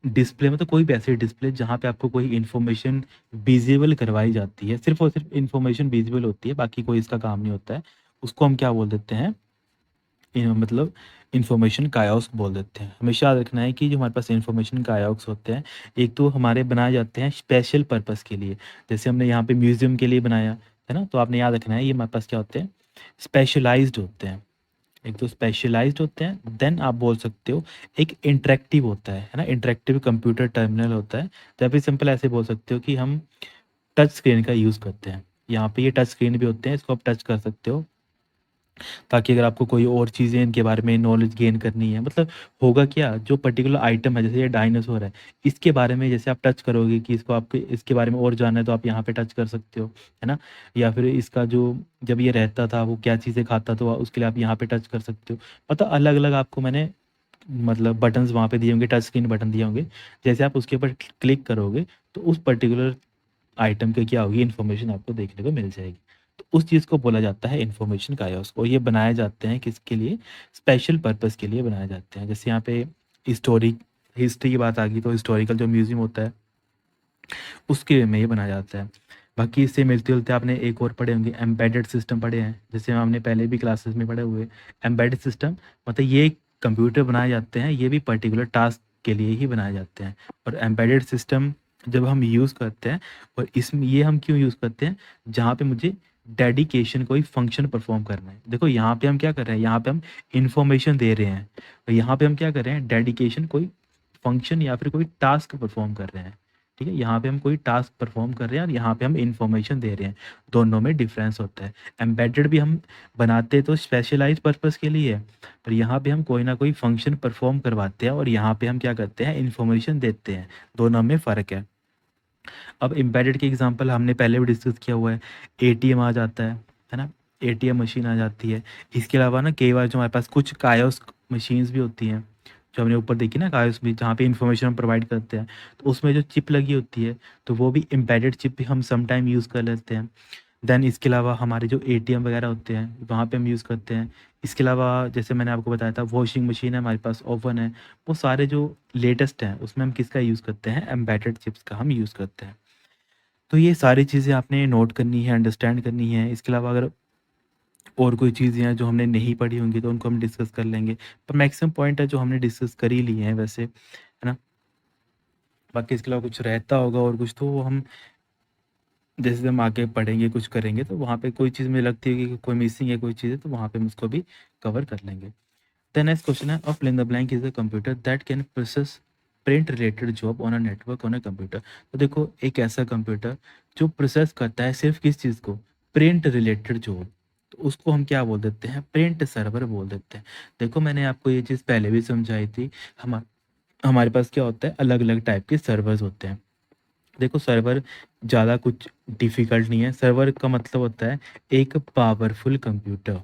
डिस्प्ले, मतलब कोई भी ऐसी डिस्प्ले जहाँ पे आपको कोई इन्फॉर्मेशन विज़िबल करवाई जाती है, सिर्फ़ और सिर्फ़ इन्फॉर्मेशन विज़िबल होती है, बाकी कोई इसका काम नहीं होता है। उसको हम क्या बोल देते हैं? मतलब इन्फॉर्मेशन कायोस्क बोल देते हैं। हमेशा याद रखना है कि जो हमारे पास इन्फॉर्मेशन कायोस्क होते हैं, एक तो हमारे बनाए जाते हैं स्पेशल पर्पज़ के लिए। जैसे हमने यहाँ पे म्यूज़ियम के लिए बनाया, है ना? तो आपने याद रखना है ये हमारे पास क्या होते हैं? स्पेशलाइज़्ड होते हैं। एक तो स्पेशलाइज़्ड होते हैं, देन आप बोल सकते हो एक इंटरैक्टिव होता है ना? इंटरैक्टिव कंप्यूटर टर्मिनल होता है। या फिर सिंपल ऐसे बोल सकते हो कि हम टच स्क्रीन का यूज़ करते हैं। यहाँ पे ये टच स्क्रीन भी होते हैं, इसको आप टच कर सकते हो, ताकि अगर आपको कोई और चीज़ें इनके बारे में नॉलेज गेन करनी है, मतलब होगा क्या, जो पर्टिकुलर आइटम है, जैसे ये डायनासोर है, इसके बारे में जैसे आप टच करोगे कि इसको आपको इसके बारे में और जानना है, तो आप यहाँ पे टच कर सकते हो, है ना? या फिर इसका जो जब ये रहता था, वो क्या चीज़ें खाता था, तो उसके लिए आप यहाँ पे टच कर सकते हो। मतलब अलग-अलग आपको मैंने मतलब बटन्स वहाँ पे दिए होंगे, टच स्क्रीन बटन दिए होंगे। जैसे आप उसके ऊपर क्लिक करोगे, तो उस पर्टिकुलर आइटम की क्या होगी, इन्फॉर्मेशन आपको देखने को मिल जाएगी। तो उस चीज़ को बोला जाता है इन्फॉर्मेशन कायोस्क, और ये बनाए जाते हैं किसके लिए? स्पेशल पर्पज़ के लिए बनाए जाते हैं। जैसे यहाँ पे हिस्टोरिक हिस्ट्री की बात आ गई, तो हिस्टोरिकल जो म्यूज़ियम होता है, उसके में ये बनाया जाता है। बाकी इससे मिलते-जुलते आपने एक और पढ़े होंगे, एम्बेडेड सिस्टम पढ़े हैं, जैसे हमने पहले भी क्लासेस में पढ़े हुए। एम्बेडेड सिस्टम मतलब ये कंप्यूटर बनाए जाते हैं, ये भी पर्टिकुलर टास्क के लिए ही बनाए जाते हैं। और एम्बेडेड सिस्टम जब हम यूज़ करते हैं, और इसमें ये हम क्यों यूज़ करते हैं? जहाँ पे मुझे डेडिकेशन कोई फंक्शन परफ़ॉर्म करना है। देखो यहाँ पे हम क्या कर रहे हैं? यहाँ पे हम इन्फॉर्मेशन दे रहे हैं, और यहाँ पे हम क्या कर रहे हैं? डेडिकेशन, कोई फंक्शन या फिर कोई टास्क परफ़ॉर्म कर रहे हैं। ठीक है? यहाँ पे हम कोई टास्क परफ़ॉर्म कर रहे हैं और यहाँ पे हम इन्फॉर्मेशन दे रहे हैं, दोनों में डिफ़रेंस होता है। एम्बेडेड भी हम बनाते तो स्पेशलाइज़्ड पर्पज़ के लिए है, पर यहाँ पे हम कोई ना कोई फ़ंक्शन परफ़ॉर्म करवाते हैं और यहाँ पे हम क्या करते हैं? इन्फॉर्मेशन देते हैं, दोनों में फ़र्क है। अब एम्बेडेड के एग्ज़ाम्पल हमने पहले भी डिस्कस किया हुआ है, एटीएम आ जाता है ना? एटीएम मशीन आ जाती है। इसके अलावा ना कई बार जो हमारे पास कुछ कायोस्क मशीन्स भी होती हैं, जो हमने ऊपर देखी ना कायोस्क भी, जहाँ पे इन्फॉर्मेशन हम प्रोवाइड करते हैं, तो उसमें जो चिप लगी होती है, तो वो भी एम्बेडेड चिप भी हम सम टाइम यूज़ कर लेते हैं। देन इसके अलावा हमारे जो एटीएम वगैरह होते हैं, वहाँ पे हम यूज़ करते हैं। इसके अलावा जैसे मैंने आपको बताया था, वॉशिंग मशीन है हमारे पास, ओवन है, वो सारे जो लेटेस्ट हैं, उसमें हम किसका यूज़ करते हैं? एम्बेडेड चिप्स का हम यूज़ करते हैं। तो ये सारी चीज़ें आपने नोट करनी है, अंडरस्टैंड करनी है। इसके अलावा अगर और कोई चीज़ें हैं जो हमने नहीं पढ़ी होंगी, तो उनको हम डिस्कस कर लेंगे। पर मैक्सिमम पॉइंट है जो हमने डिस्कस कर ही लिए हैं वैसे, है ना? बाकी इसके अलावा कुछ रहता होगा और कुछ, तो वो हम जैसे हम आगे पढ़ेंगे, कुछ करेंगे, तो वहाँ पे कोई चीज़ मुझे लगती है कि कोई मिसिंग है कोई चीज़, तो वहाँ पे हम उसको भी कवर कर लेंगे। द नेक्स्ट क्वेश्चन है, fill in the blank is a computer that can process print related job on a network on a computer. तो देखो, एक ऐसा कंप्यूटर जो प्रोसेस करता है सिर्फ किस चीज़ को? Print related job. तो उसको हम क्या बोल देते हैं? प्रिंट सर्वर बोल देते हैं। देखो, मैंने आपको ये चीज़ पहले भी समझाई थी। हमा हमारे पास क्या होता है? अलग-अलग टाइप के सर्वर्स होते हैं। देखो, सर्वर ज़्यादा कुछ डिफ़िकल्ट नहीं है। सर्वर का मतलब होता है एक पावरफुल कंप्यूटर।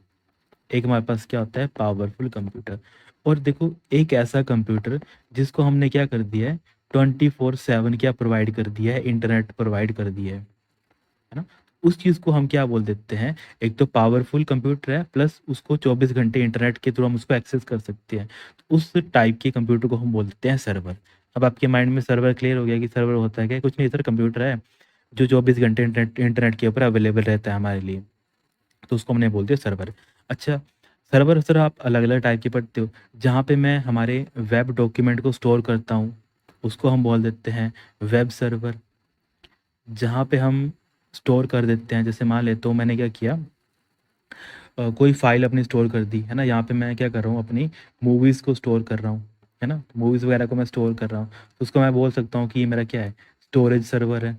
एक हमारे पास क्या होता है? Powerful computer. और देखो, एक ऐसा कंप्यूटर जिसको हमने क्या कर दिया है? 24/7 क्या प्रोवाइड कर दिया है? इंटरनेट प्रोवाइड कर दिया है ना? उस चीज़ को हम क्या बोल देते हैं, एक तो पावरफुल कंप्यूटर है प्लस उसको 24 घंटे इंटरनेट के थ्रू हम उसको एक्सेस कर सकते हैं। तो उस टाइप के कंप्यूटर को हम बोल देते हैं सर्वर। अब आपके माइंड में सर्वर क्लियर हो गया कि सर्वर होता है क्या? कुछ नहीं सर, कंप्यूटर है जो 24 घंटे इंटरनेट इंटरनेट के ऊपर अवेलेबल रहता है हमारे लिए, तो उसको हमने बोलते हैं सर्वर। अच्छा, सर्वर सर आप अलग-अलग टाइप के पढ़ते हो। जहाँ पे मैं हमारे वेब डॉक्यूमेंट को स्टोर करता हूँ, उसको हम बोल देते हैं वेब सर्वर। जहाँ पे हम स्टोर कर देते हैं, जैसे मान लेता हूँ मैंने क्या किया, कोई फ़ाइल अपनी स्टोर कर दी, है ना? यहाँ पे मैं क्या कर रहा हूँ, अपनी मूवीज़ को स्टोर कर रहा हूँ, है ना? मूवीज़ वगैरह को मैं स्टोर कर रहा हूँ, तो उसको मैं बोल सकता हूँ कि ये मेरा क्या है, स्टोरेज सर्वर है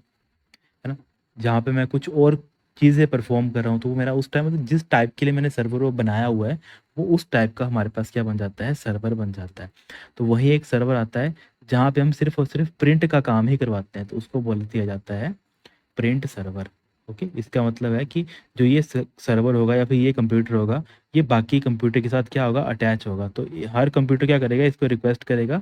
ना? जहाँ पे मैं कुछ और चीज़ें परफ़ॉर्म कर रहा हूँ, तो वो मेरा उस टाइम मतलब जिस टाइप के लिए मैंने सर्वर वो बनाया हुआ है, वो उस टाइप का हमारे पास क्या बन जाता है, सर्वर बन जाता है। तो वही एक सर्वर आता है, जहाँ पे हम सिर्फ़ और सिर्फ़ प्रिंट का काम ही करवाते हैं, तो उसको बोल दिया जाता है प्रिंट सर्वर। ओके, इसका मतलब है कि जो ये सर्वर होगा या फिर ये कंप्यूटर होगा, ये बाकी कंप्यूटर के साथ क्या होगा, अटैच होगा। तो हर कंप्यूटर क्या करेगा, इसको रिक्वेस्ट करेगा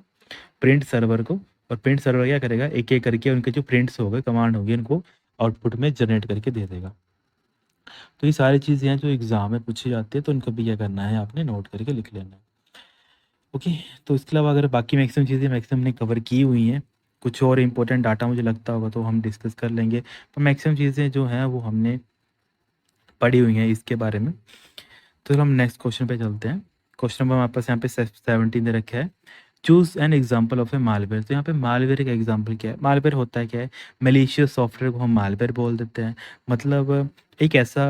प्रिंट सर्वर को, और प्रिंट सर्वर क्या करेगा, एक एक करके उनके जो प्रिंट्स हो गए, कमांड होगी, उनको आउटपुट में जनरेट करके दे देगा। तो ये सारी चीज़ें हैं जो एग्जाम में पूछी जाती है, तो इनको भी क्या करना है, आपने नोट करके लिख लेना है। ओके, तो इसके अलावा अगर बाकी मैक्सिमम चीज़ें मैक्सिमम ने कवर की हुई हैं, कुछ और इंपॉर्टेंट डाटा मुझे लगता होगा तो हम डिस्कस कर लेंगे, पर मैक्सिमम चीज़ें जो हैं वो हमने पड़ी हुई हैं इसके बारे में। तो हम नेक्स्ट क्वेश्चन पे चलते हैं। क्वेश्चन नंबर हमारे पास यहाँ पे 17 दे रखा है, choose an example of A malware. तो यहाँ पे मालवेयर का एग्जांपल क्या है, मालवेयर होता है क्या है, मैलिशियस सॉफ्टवेयर को हम मालवेयर बोल देते हैं। मतलब एक ऐसा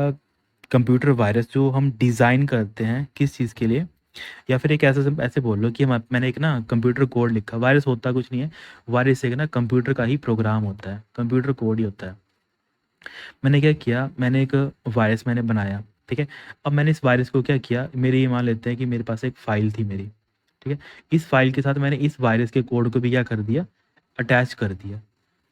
कंप्यूटर वायरस जो हम डिज़ाइन करते हैं किस चीज़ के लिए, या फिर एक ऐसा ऐसे बोल लो कि मैंने एक ना कंप्यूटर कोड लिखा, वायरस होता कुछ नहीं है, वायरस एक ना कंप्यूटर का ही प्रोग्राम होता है, कंप्यूटर कोड ही होता है। मैंने क्या किया, मैंने एक वायरस मैंने बनाया, ठीक है? अब मैंने इस वायरस को क्या किया, मेरे ये मान लेते हैं कि मेरे पास एक फ़ाइल थी मेरी, ठीक है? इस फ़ाइल के साथ मैंने इस वायरस के कोड को भी क्या कर दिया, अटैच कर दिया।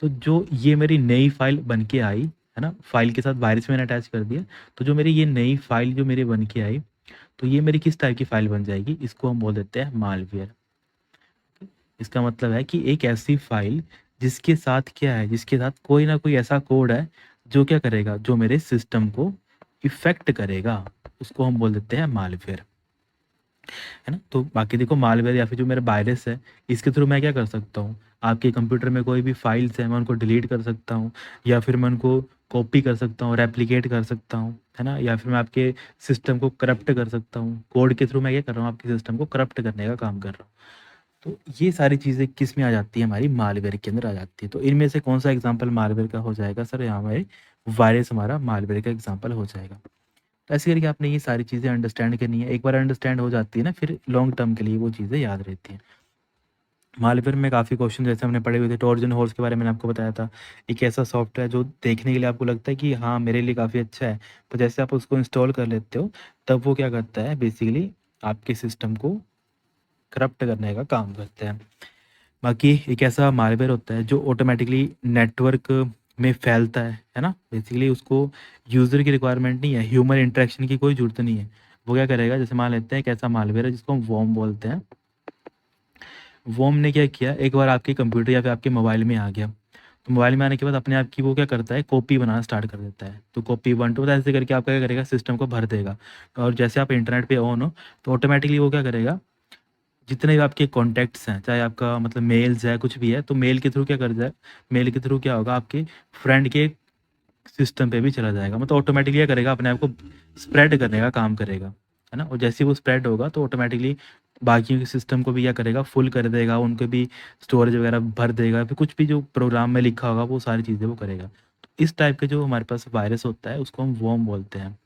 तो जो ये मेरी नई फ़ाइल बन के आई, है ना? फ़ाइल के साथ वायरस मैंने अटैच कर दिया, तो जो मेरी ये नई फ़ाइल जो मेरी बन के आई, तो ये मेरी किस टाइप की फ़ाइल बन जाएगी, इसको हम बोल देते हैं मालवेयर। इसका मतलब है कि एक ऐसी फ़ाइल जिसके साथ क्या है, जिसके साथ कोई ना कोई ऐसा कोड है, जो क्या करेगा, जो मेरे सिस्टम को इफ़ेक्ट करेगा, उसको हम बोल देते हैं मालवेयर, है ना? तो बाकी देखो, मालवेयर या फिर जो मेरा वायरस है, इसके थ्रू मैं क्या कर सकता हूँ, आपके कंप्यूटर में कोई भी फाइल्स हैं, मैं उनको डिलीट कर सकता हूँ, या फिर मैं उनको कॉपी कर सकता हूँ, रेप्लिकेट कर सकता हूँ, है ना? या फिर मैं आपके सिस्टम को करप्ट कर सकता हूँ। कोड के थ्रू मैं क्या कर रहा हूँ, आपके सिस्टम को करप्ट करने का काम कर रहा हूँ। तो ये सारी चीज़ें किस में आ जाती है, हमारी मालवेयर के अंदर आ जाती है। तो इनमें से कौन-सा एग्ज़ाम्पल मालवेयर का हो जाएगा सर? यहाँ हमारे वायरस हमारा मालवेयर का एग्ज़ाम्पल हो जाएगा। तो ऐसे करके आपने ये सारी चीज़ें अंडरस्टैंड करनी है। एक बार अंडरस्टैंड हो जाती है ना, फिर लॉन्ग टर्म के लिए वो चीज़ें याद रहती हैं। मालवेयर में काफ़ी क्वेश्चन जैसे हमने पढ़े हुए थे, ट्रोजन हॉर्स के बारे में मैंने आपको बताया था। एक ऐसा सॉफ्टवेयर जो देखने के लिए आपको लगता है कि हाँ, मेरे लिए काफ़ी अच्छा है, पर जैसे आप उसको इंस्टॉल कर लेते हो, तब वो क्या करता है, बेसिकली आपके सिस्टम को करप्ट करने का काम करता है। बाकी एक ऐसा मालवेयर होता है जो ऑटोमेटिकली नेटवर्क में फैलता है ना? बेसिकली उसको यूज़र की रिक्वायरमेंट नहीं है, ह्यूमन इंटरेक्शन की कोई ज़रूरत नहीं है। वो क्या करेगा, जैसे मान लेते हैं एक ऐसा मालवेयर है जिसको हम वर्म बोलते हैं। वर्म ने क्या किया, एक बार आपके कंप्यूटर या फिर आपके मोबाइल में आ गया, तो मोबाइल में आने के बाद अपने आप की वो क्या करता है, कॉपी बनाना स्टार्ट कर देता है। तो कॉपी 1 2 ऐसे करके आपका क्या करेगा, सिस्टम को भर देगा। और जैसे आप इंटरनेट पे ऑन हो, तो ऑटोमेटिकली वो क्या करेगा, जितने भी आपके कॉन्टैक्ट्स हैं, चाहे आपका मतलब मेल्स है, कुछ भी है, तो मेल के थ्रू क्या कर जाए, मेल के थ्रू क्या होगा, आपके फ्रेंड के सिस्टम पे भी चला जाएगा। मतलब ऑटोमेटिकली क्या करेगा, अपने आप को स्प्रेड करने का काम करेगा, है ना? और जैसे ही वो स्प्रेड होगा, तो ऑटोमेटिकली बाकियों के सिस्टम को भी क्या करेगा, फुल कर देगा, उनको भी स्टोरेज वगैरह भर देगा, फिर कुछ भी जो प्रोग्राम में लिखा होगा, वो सारी चीज़ें वो करेगा। तो इस टाइप के जो हमारे पास वायरस होता है, उसको हम वर्म बोलते हैं।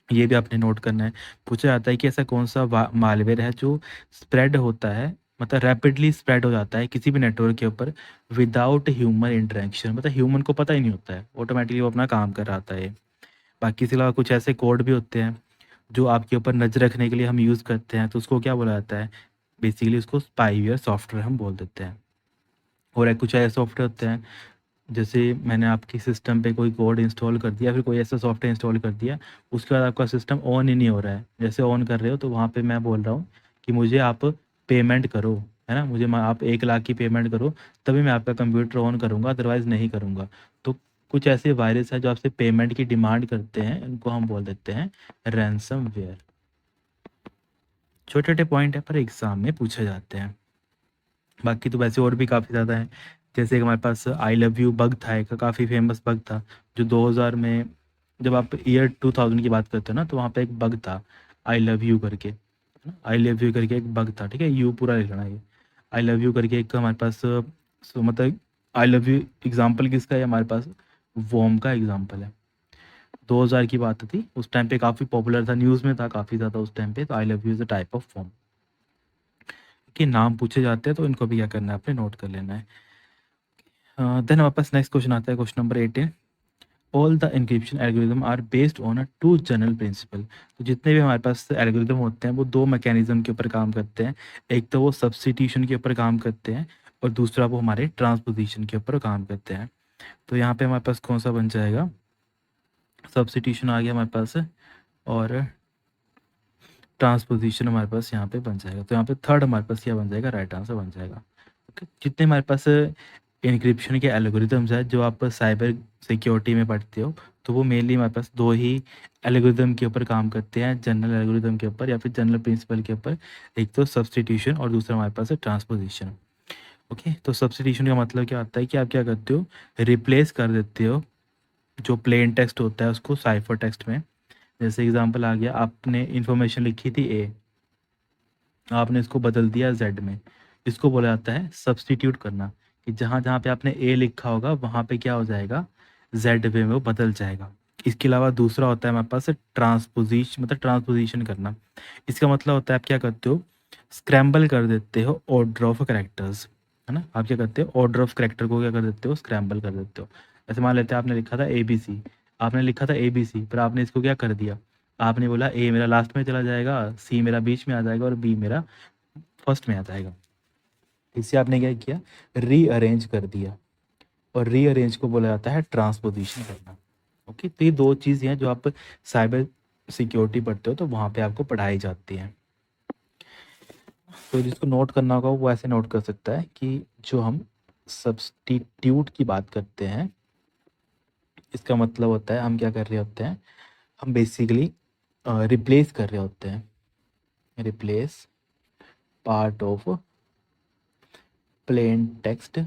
ये भी आपने नोट करना है। पूछा जाता है कि ऐसा कौन-सा वा मालवेयर है जो स्प्रेड होता है, मतलब रैपिडली स्प्रेड हो जाता है किसी भी नेटवर्क के ऊपर विदाउट ह्यूमन इंटरैक्शन, मतलब ह्यूमन को पता ही नहीं होता है, ऑटोमैटिकली वो अपना काम कर रहा होता है। बाकी इसके अलावा कुछ ऐसे कोड भी होते हैं, जो आपके ऊपर नज़र रखने के लिए हम यूज़ करते हैं, तो उसको क्या बोला जाता है? बेसिकली उसको स्पाईवेयर सॉफ्टवेयर हम बोल देते हैं। और एक कुछ ऐसे सॉफ्टवेयर होते हैं, जैसे मैंने आपके सिस्टम पे कोई कोड इंस्टॉल कर दिया, फिर कोई ऐसा सॉफ्टवेयर इंस्टॉल कर दिया, उसके बाद आपका सिस्टम ऑन ही नहीं हो रहा है। जैसे ऑन कर रहे हो, तो वहाँ पे मैं बोल रहा हूँ कि मुझे आप पेमेंट करो, है ना? मुझे आप 1 लाख की पेमेंट करो, तभी मैं आपका कंप्यूटर ऑन करूँगा, अदरवाइज़ नहीं करूँगा। तो कुछ ऐसे वायरस हैं जो आपसे पेमेंट की डिमांड करते हैं, इनको हम बोल देते हैं रैंसमवेयर। छोटे छोटे पॉइंट है पर एग्जाम में पूछे जाते हैं। बाकी तो वैसे और भी काफ़ी ज़्यादा है, जैसे कि हमारे पास आई लव यू बग था, एक काफ़ी फेमस बग था जो 2000 में, जब आप ईयर 2000 की बात करते हो ना, तो वहाँ पे एक बग था आई लव यू करके, आई लव यू करके एक बग था, ठीक है, यू पूरा लिखना है ये, आई लव यू करके एक हमारे पास मतलब आई लव यू एग्जाम्पल किसका है, हमारे पास वॉम का एग्जाम्पल है। 2000 की बात थी, उस टाइम पे काफ़ी पॉपुलर था, न्यूज़ में था काफ़ी ज़्यादा उस टाइम पे। तो I love you is a type of form के नाम पूछे जाते हैं, तो इनको भी क्या करना है, अपने नोट कर लेना है। देन हमारे पास नेक्स्ट क्वेश्चन आता है, question number 18। All the encryption algorithm are based on a two general principle. तो जितने भी हमारे पास एल्गोरिदम होते हैं वो दो मैकेनिज्म के ऊपर काम करते हैं। एक तो वो सब्स्टिट्यूशन के ऊपर काम करते हैं, और दूसरा वो हमारे ट्रांसपोजिशन के ऊपर काम करते हैं। तो यहाँ पे हमारे पास कौन सा बन जाएगा, सब्स्टिट्यूशन आ गया हमारे पास, और ट्रांसपोजिशन हमारे पास यहाँ पे बन जाएगा। तो यहाँ पे थर्ड हमारे पास क्या बन जाएगा, राइट आंसर बन जाएगा। ओके, जितने हमारे पास इनक्रिप्शन के एल्गोरिदम्स हैं जो आप साइबर सिक्योरिटी में पढ़ते हो, तो वो मेनली हमारे पास दो ही एल्गोरिदम के ऊपर काम करते हैं, जनरल एल्गोरिदम के ऊपर या फिर जनरल प्रिंसिपल के ऊपर। एक तो सब्स्टिट्यूशन और दूसरा हमारे पास है ट्रांसपोजिशन। ओके, तो सब्स्टिट्यूशन का मतलब क्या होता है कि आप क्या करते हो, रिप्लेस कर देते हो जो प्लेन टेक्स्ट होता है उसको साइफर टेक्स्ट में। जैसे एग्जांपल आ गया, आपने इन्फॉर्मेशन लिखी थी ए, आपने इसको बदल दिया जेड में, इसको बोला जाता है सब्स्टिट्यूट करना, कि जहाँ जहाँ पे आपने ए लिखा होगा वहाँ पे क्या हो जाएगा, जेड वे में वो बदल जाएगा। इसके अलावा दूसरा होता है हमारे पास ट्रांसपोजिशन, मतलब ट्रांसपोजिशन करना। इसका मतलब होता है आप क्या करते हो, स्क्रैम्बल कर देते हो ऑर्डर ऑफ कैरेक्टर्स, है ना। आप क्या करते हो, ऑर्डर ऑफ कैरेक्टर को क्या कर देते हो, स्क्रैम्बल कर देते हो। ऐसे मान लेते हैं आपने लिखा था ए बी सी, आपने लिखा था ए बी सी, पर आपने इसको क्या कर दिया, आपने बोला ए मेरा लास्ट में चला जाएगा, सी मेरा बीच में आ जाएगा और बी मेरा फर्स्ट में आ जाएगा। इससे आपने क्या किया, रीअरेंज कर दिया, और रीअरेंज को बोला जाता है ट्रांसपोजिशन करना। ओके, तो ये दो चीज़ हैं जो आप साइबर सिक्योरिटी पढ़ते हो तो वहाँ पे आपको पढ़ाई जाती हैं। तो जिसको नोट करना होगा वो ऐसे नोट कर सकता है कि जो हम सब्स्टिट्यूट की बात करते हैं, इसका मतलब होता है हम क्या कर रहे होते हैं, हम बेसिकली रिप्लेस कर रहे होते हैं, replace part of plain text,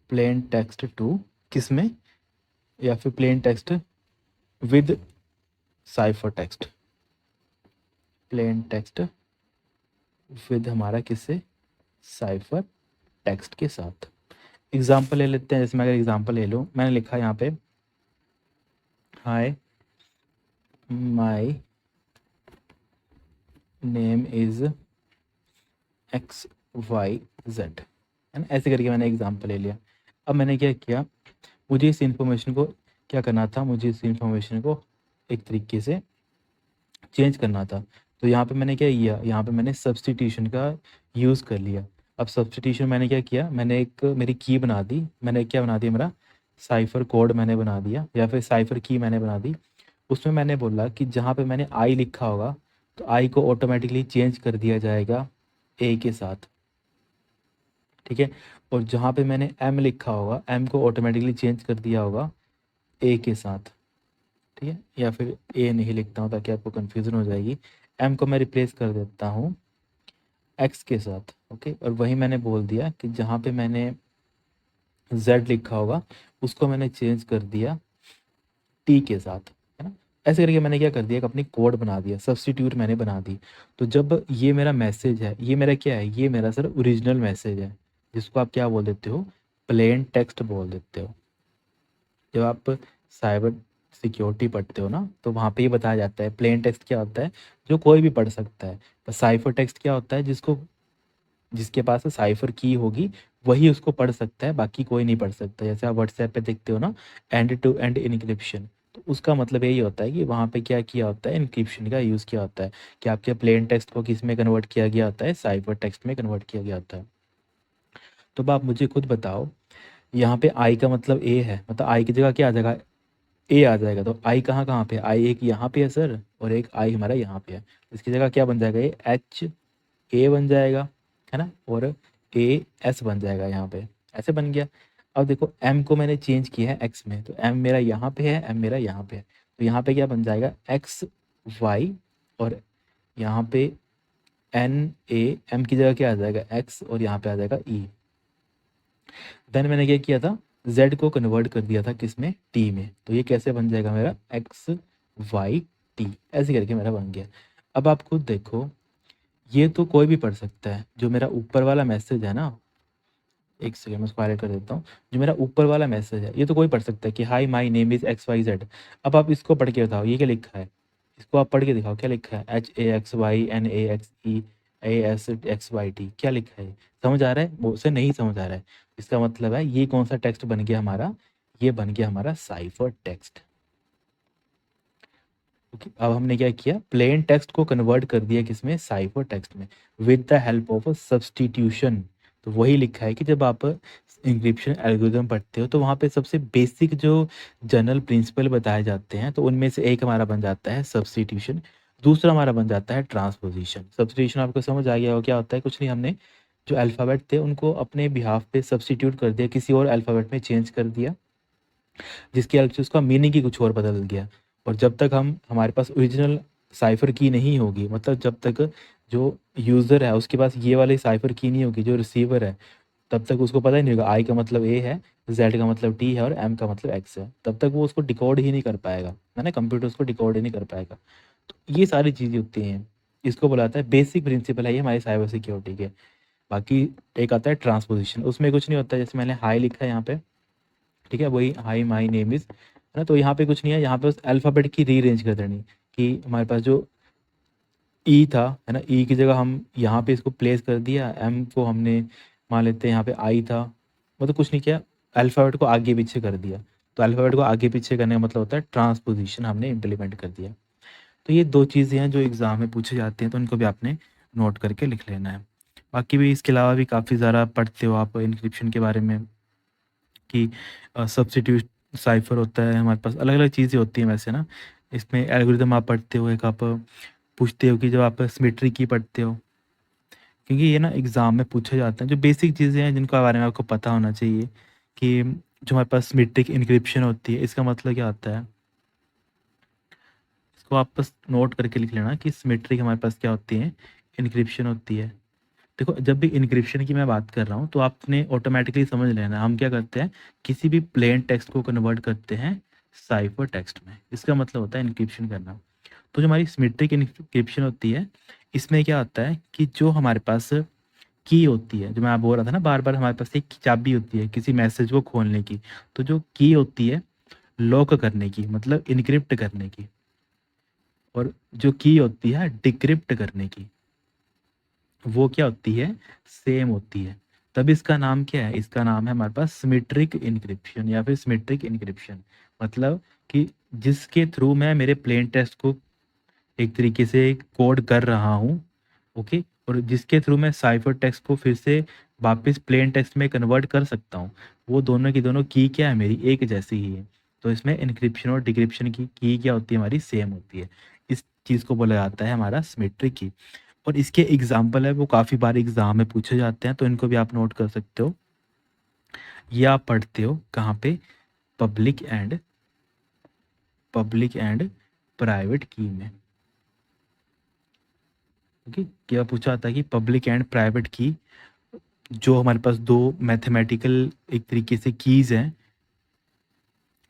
plain text to किस में, या फिर plain text with cipher text, plain text with हमारा किससे, साइफर टेक्स्ट के साथ। एग्जाम्पल ले लेते हैं, जैसे मैं अगर एग्जाम्पल ले लूँ, मैंने लिखा यहाँ पे hi my name is X Y Z, है ना, ऐसे करके मैंने एग्जाम्पल ले लिया। अब मैंने क्या किया, मुझे इस इंफॉर्मेशन को क्या करना था, मुझे इस इंफॉर्मेशन को एक तरीके से चेंज करना था। तो यहाँ पे मैंने क्या किया, यहाँ पे मैंने सब्स्टिट्यूशन का यूज़ कर लिया। अब सब्स्टिट्यूशन मैंने क्या किया, मैंने एक मेरी की बना दी, मैंने क्या बना दिया, मेरा साइफर कोड मैंने बना दिया, या फिर साइफर की मैंने बना दी। उसमें मैंने बोला कि जहाँ पे मैंने आई लिखा होगा तो आई को ऑटोमेटिकली चेंज कर दिया जाएगा ए के साथ, ठीक है। और जहाँ पे मैंने एम लिखा होगा, एम को ऑटोमेटिकली चेंज कर दिया होगा ए के साथ, ठीक है। या फिर ए नहीं लिखता हूँ ताकि आपको कन्फ्यूज़न हो जाएगी, एम को मैं रिप्लेस कर देता हूँ एक्स के साथ, ओके। और वही मैंने बोल दिया कि जहाँ पे मैंने जेड लिखा होगा उसको मैंने चेंज कर दिया टी के साथ, है ना। ऐसे करके मैंने क्या कर दिया, एक अपनी कोड बना दिया, सब्स्टिट्यूट मैंने बना दी। तो जब ये मेरा मैसेज है, ये मेरा क्या है, ये मेरा सर ओरिजिनल मैसेज है, जिसको आप क्या बोल देते हो, प्लेन टेक्स्ट बोल देते हो। जब आप साइबर सिक्योरिटी पढ़ते हो ना, तो वहाँ पे ये बताया जाता है प्लेन टेक्स्ट क्या होता है, जो कोई भी पढ़ सकता है। पर साइफर टेक्स्ट क्या होता है, जिसको जिसके पास साइफर की होगी वही उसको पढ़ सकता है, बाकी कोई नहीं पढ़ सकता। जैसे आप व्हाट्सएप पे देखते हो ना, एंड टू एंड इनक्रिप्शन, तो उसका मतलब यही होता है कि वहाँ पे क्या किया होता है, इनक्रिप्शन का यूज़ किया होता है, कि आपके प्लेन टेक्स्ट को किस में कन्वर्ट किया गया होता है, साइफर टेक्स्ट में कन्वर्ट किया गया होता है। तो अब आप मुझे खुद बताओ, यहाँ पे आई का मतलब ए है, मतलब आई की जगह क्या आ जाएगा, ए आ जाएगा। तो आई कहाँ कहाँ पे, आई एक यहाँ पे है सर, और एक आई हमारा यहाँ पे है। इसकी जगह क्या बन जाएगा, ये एच ए बन जाएगा, है ना, और ए एस बन जाएगा यहाँ पे, ऐसे बन गया। अब देखो m को मैंने चेंज किया है x में, तो m मेरा यहाँ पे है, m मेरा यहाँ पे है, तो यहाँ पे क्या बन जाएगा x y, और यहाँ पे n a, m की जगह क्या आ जाएगा x, और यहाँ पे आ जाएगा e। देन मैंने क्या किया था, z को कन्वर्ट कर दिया था किस में, t में, तो ये कैसे बन जाएगा मेरा x y t, ऐसे करके मेरा बन गया। अब आप खुद देखो, ये तो कोई भी पढ़ सकता है, जो मेरा ऊपर वाला मैसेज है ना, एक सेकंड में उसको हाईलाइट कर देता हूँ। जो मेरा ऊपर वाला मैसेज है ये तो कोई पढ़ सकता है कि hi my name is X Y Z. अब आप इसको पढ़ के बताओ ये क्या लिखा है, इसको आप पढ़ के दिखाओ क्या लिखा है, HAXYNAXESXYT, क्या लिखा है, समझ आ रहा है, वो उसे नहीं समझ आ रहा है। इसका मतलब है ये कौन सा टेक्स्ट बन गया हमारा, ये बन गया हमारा साइफर टेक्स्ट। ओके, अब हमने क्या किया, प्लेन टेक्स्ट को कन्वर्ट कर दिया किसमें, साइफर टेक्स्ट में, with the help of substitution. तो वही लिखा है कि जब आप इंक्रिप्शन एल्गोरिथम पढ़ते हो तो वहाँ पे सबसे बेसिक जो जनरल प्रिंसिपल बताए जाते हैं, तो उनमें से एक हमारा बन जाता है सब्सटीट्यूशन, दूसरा हमारा बन जाता है ट्रांसपोजिशन। सब्सटीट्यूशन आपको समझ आ गया हो क्या होता है, कुछ नहीं, हमने जो अल्फ़ाबेट थे उनको अपने बिहाफ पे सब्सटीट्यूट कर दिया, किसी और अल्फ़ाबेट में चेंज कर दिया, जिसकी वजह से उसका मीनिंग ही कुछ और बदल गया। और जब तक हम हमारे पास ओरिजिनल साइफ़र की नहीं होगी, मतलब जब तक जो यूज़र है उसके पास ये वाली साइफ़र की नहीं होगी, जो रिसीवर है, तब तक उसको पता ही नहीं होगा आई का मतलब ए है, जेड का मतलब टी है और एम का मतलब एक्स है, तब तक वो उसको डिकोड ही नहीं कर पाएगा, है ना, कंप्यूटर उसको डिकोड ही नहीं कर पाएगा। तो ये सारी चीज़ें होती हैं, इसको बुलाता है बेसिक प्रिंसिपल है ये हमारी साइबर सिक्योरिटी के। बाकी एक आता है ट्रांसपोजिशन, उसमें कुछ नहीं होता, जैसे मैंने हाई लिखा है यहाँ पे, ठीक है, वही हाई माई नेम इज़, है ना, तो यहाँ पे कुछ नहीं है, यहाँ पे उस अल्फ़ाबेट की रीअरेंज कर देनी, कि हमारे पास जो ई था, है ना, ई की जगह हम यहाँ पे इसको प्लेस कर दिया, एम को हमने मान लेते हैं यहाँ पे आई था, मतलब कुछ नहीं किया, अल्फ़ाबेट को आगे पीछे कर दिया। तो अल्फ़ाबेट को आगे पीछे करने का मतलब होता है ट्रांसपोजिशन, हमने इम्प्लीमेंट कर दिया। तो ये 2 चीज़ें हैं जो एग्ज़ाम में पूछे जाते हैं, तो इनको भी आपने नोट करके लिख लेना है। बाकी भी इसके अलावा भी काफ़ी ज़्यादा पढ़ते हो आप एन्क्रिप्शन के बारे में, कि सब्स्टिट्यूट साइफ़र होता है, हमारे पास अलग-अलग चीज़ें होती हैं वैसे ना। इसमें एल्गोरिदम आप पढ़ते हो, एक आप पूछते हो कि जब आप सिमेट्री की पढ़ते हो, क्योंकि ये ना एग्ज़ाम में पूछे जाते हैं, जो बेसिक चीज़ें हैं जिनके बारे में आपको पता होना चाहिए, कि जो हमारे पास सिमेट्रिक एन्क्रिप्शन होती है, इसका मतलब क्या होता है? इसको आप बस नोट करके लिख लेना कि सिमेट्रिक हमारे पास क्या होती है, एन्क्रिप्शन होती है। देखो, जब भी एन्क्रिप्शन की मैं बात कर रहा हूँ तो आपने ऑटोमैटिकली समझ लेना, हम क्या करते हैं, किसी भी प्लेन टेक्स्ट को कन्वर्ट करते हैं साइफर टेक्स्ट में, इसका मतलब होता है एन्क्रिप्शन करना। तो जो हमारी सिमेट्रिक एन्क्रिप्शन होती है, इसमें क्या होता है कि जो हमारे पास की होती है, जो मैं बोल रहा था ना बार-बार, हमारे पास एक चाबी होती है किसी मैसेज को खोलने की, तो जो की होती है लॉक करने की, मतलब एन्क्रिप्ट करने की, और जो की होती है डिक्रिप्ट करने की, वो क्या होती है, सेम होती है। तब इसका नाम क्या है, इसका नाम है हमारे पास सिमेट्रिक एन्क्रिप्शन या फिर सिमेट्रिक एन्क्रिप्शन। मतलब कि जिसके थ्रू मैं मेरे प्लेन टेक्स्ट को एक तरीके से कोड कर रहा हूँ, ओके, और जिसके थ्रू मैं साइफर टेक्स्ट को फिर से वापस प्लेन टेक्स्ट में कन्वर्ट कर सकता हूँ, वो दोनों की दोनों की क्या है, मेरी एक जैसी ही है। तो इसमें एन्क्रिप्शन और डिक्रिप्शन की क्या होती है, हमारी सेम होती है। इस चीज़ को बोला जाता है हमारा सिमेट्रिक की। और इसके एग्जाम्पल है वो काफ़ी बार एग्जाम में पूछे जाते हैं, तो इनको भी आप नोट कर सकते हो। ये आप पढ़ते हो कहाँ पे, पब्लिक एंड प्राइवेट की में। ओके, क्या पूछा जाता है कि पब्लिक एंड प्राइवेट की, जो हमारे पास दो मैथमेटिकल एक तरीके से कीज़ हैं,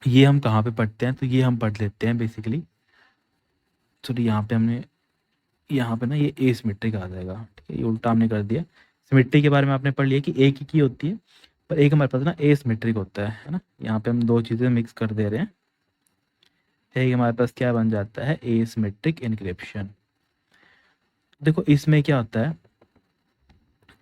ये हम कहाँ पे पढ़ते हैं, तो ये हम पढ़ लेते हैं बेसिकली, सॉरी यहाँ पे हमने, यहाँ पे ना ये एसिमेट्रिक आ जाएगा, ठीक है, ये उल्टा हमने कर दिया। सिमेट्री के बारे में आपने पढ़ लिया कि एक ही की होती है, पर एक हमारे पास ना एसिमेट्रिक होता है ना, यहाँ पे हम दो चीज़ें मिक्स कर दे रहे हैं। एक हमारे पास क्या बन जाता है, एसिमेट्रिक एन्क्रिप्शन। देखो इसमें क्या होता है,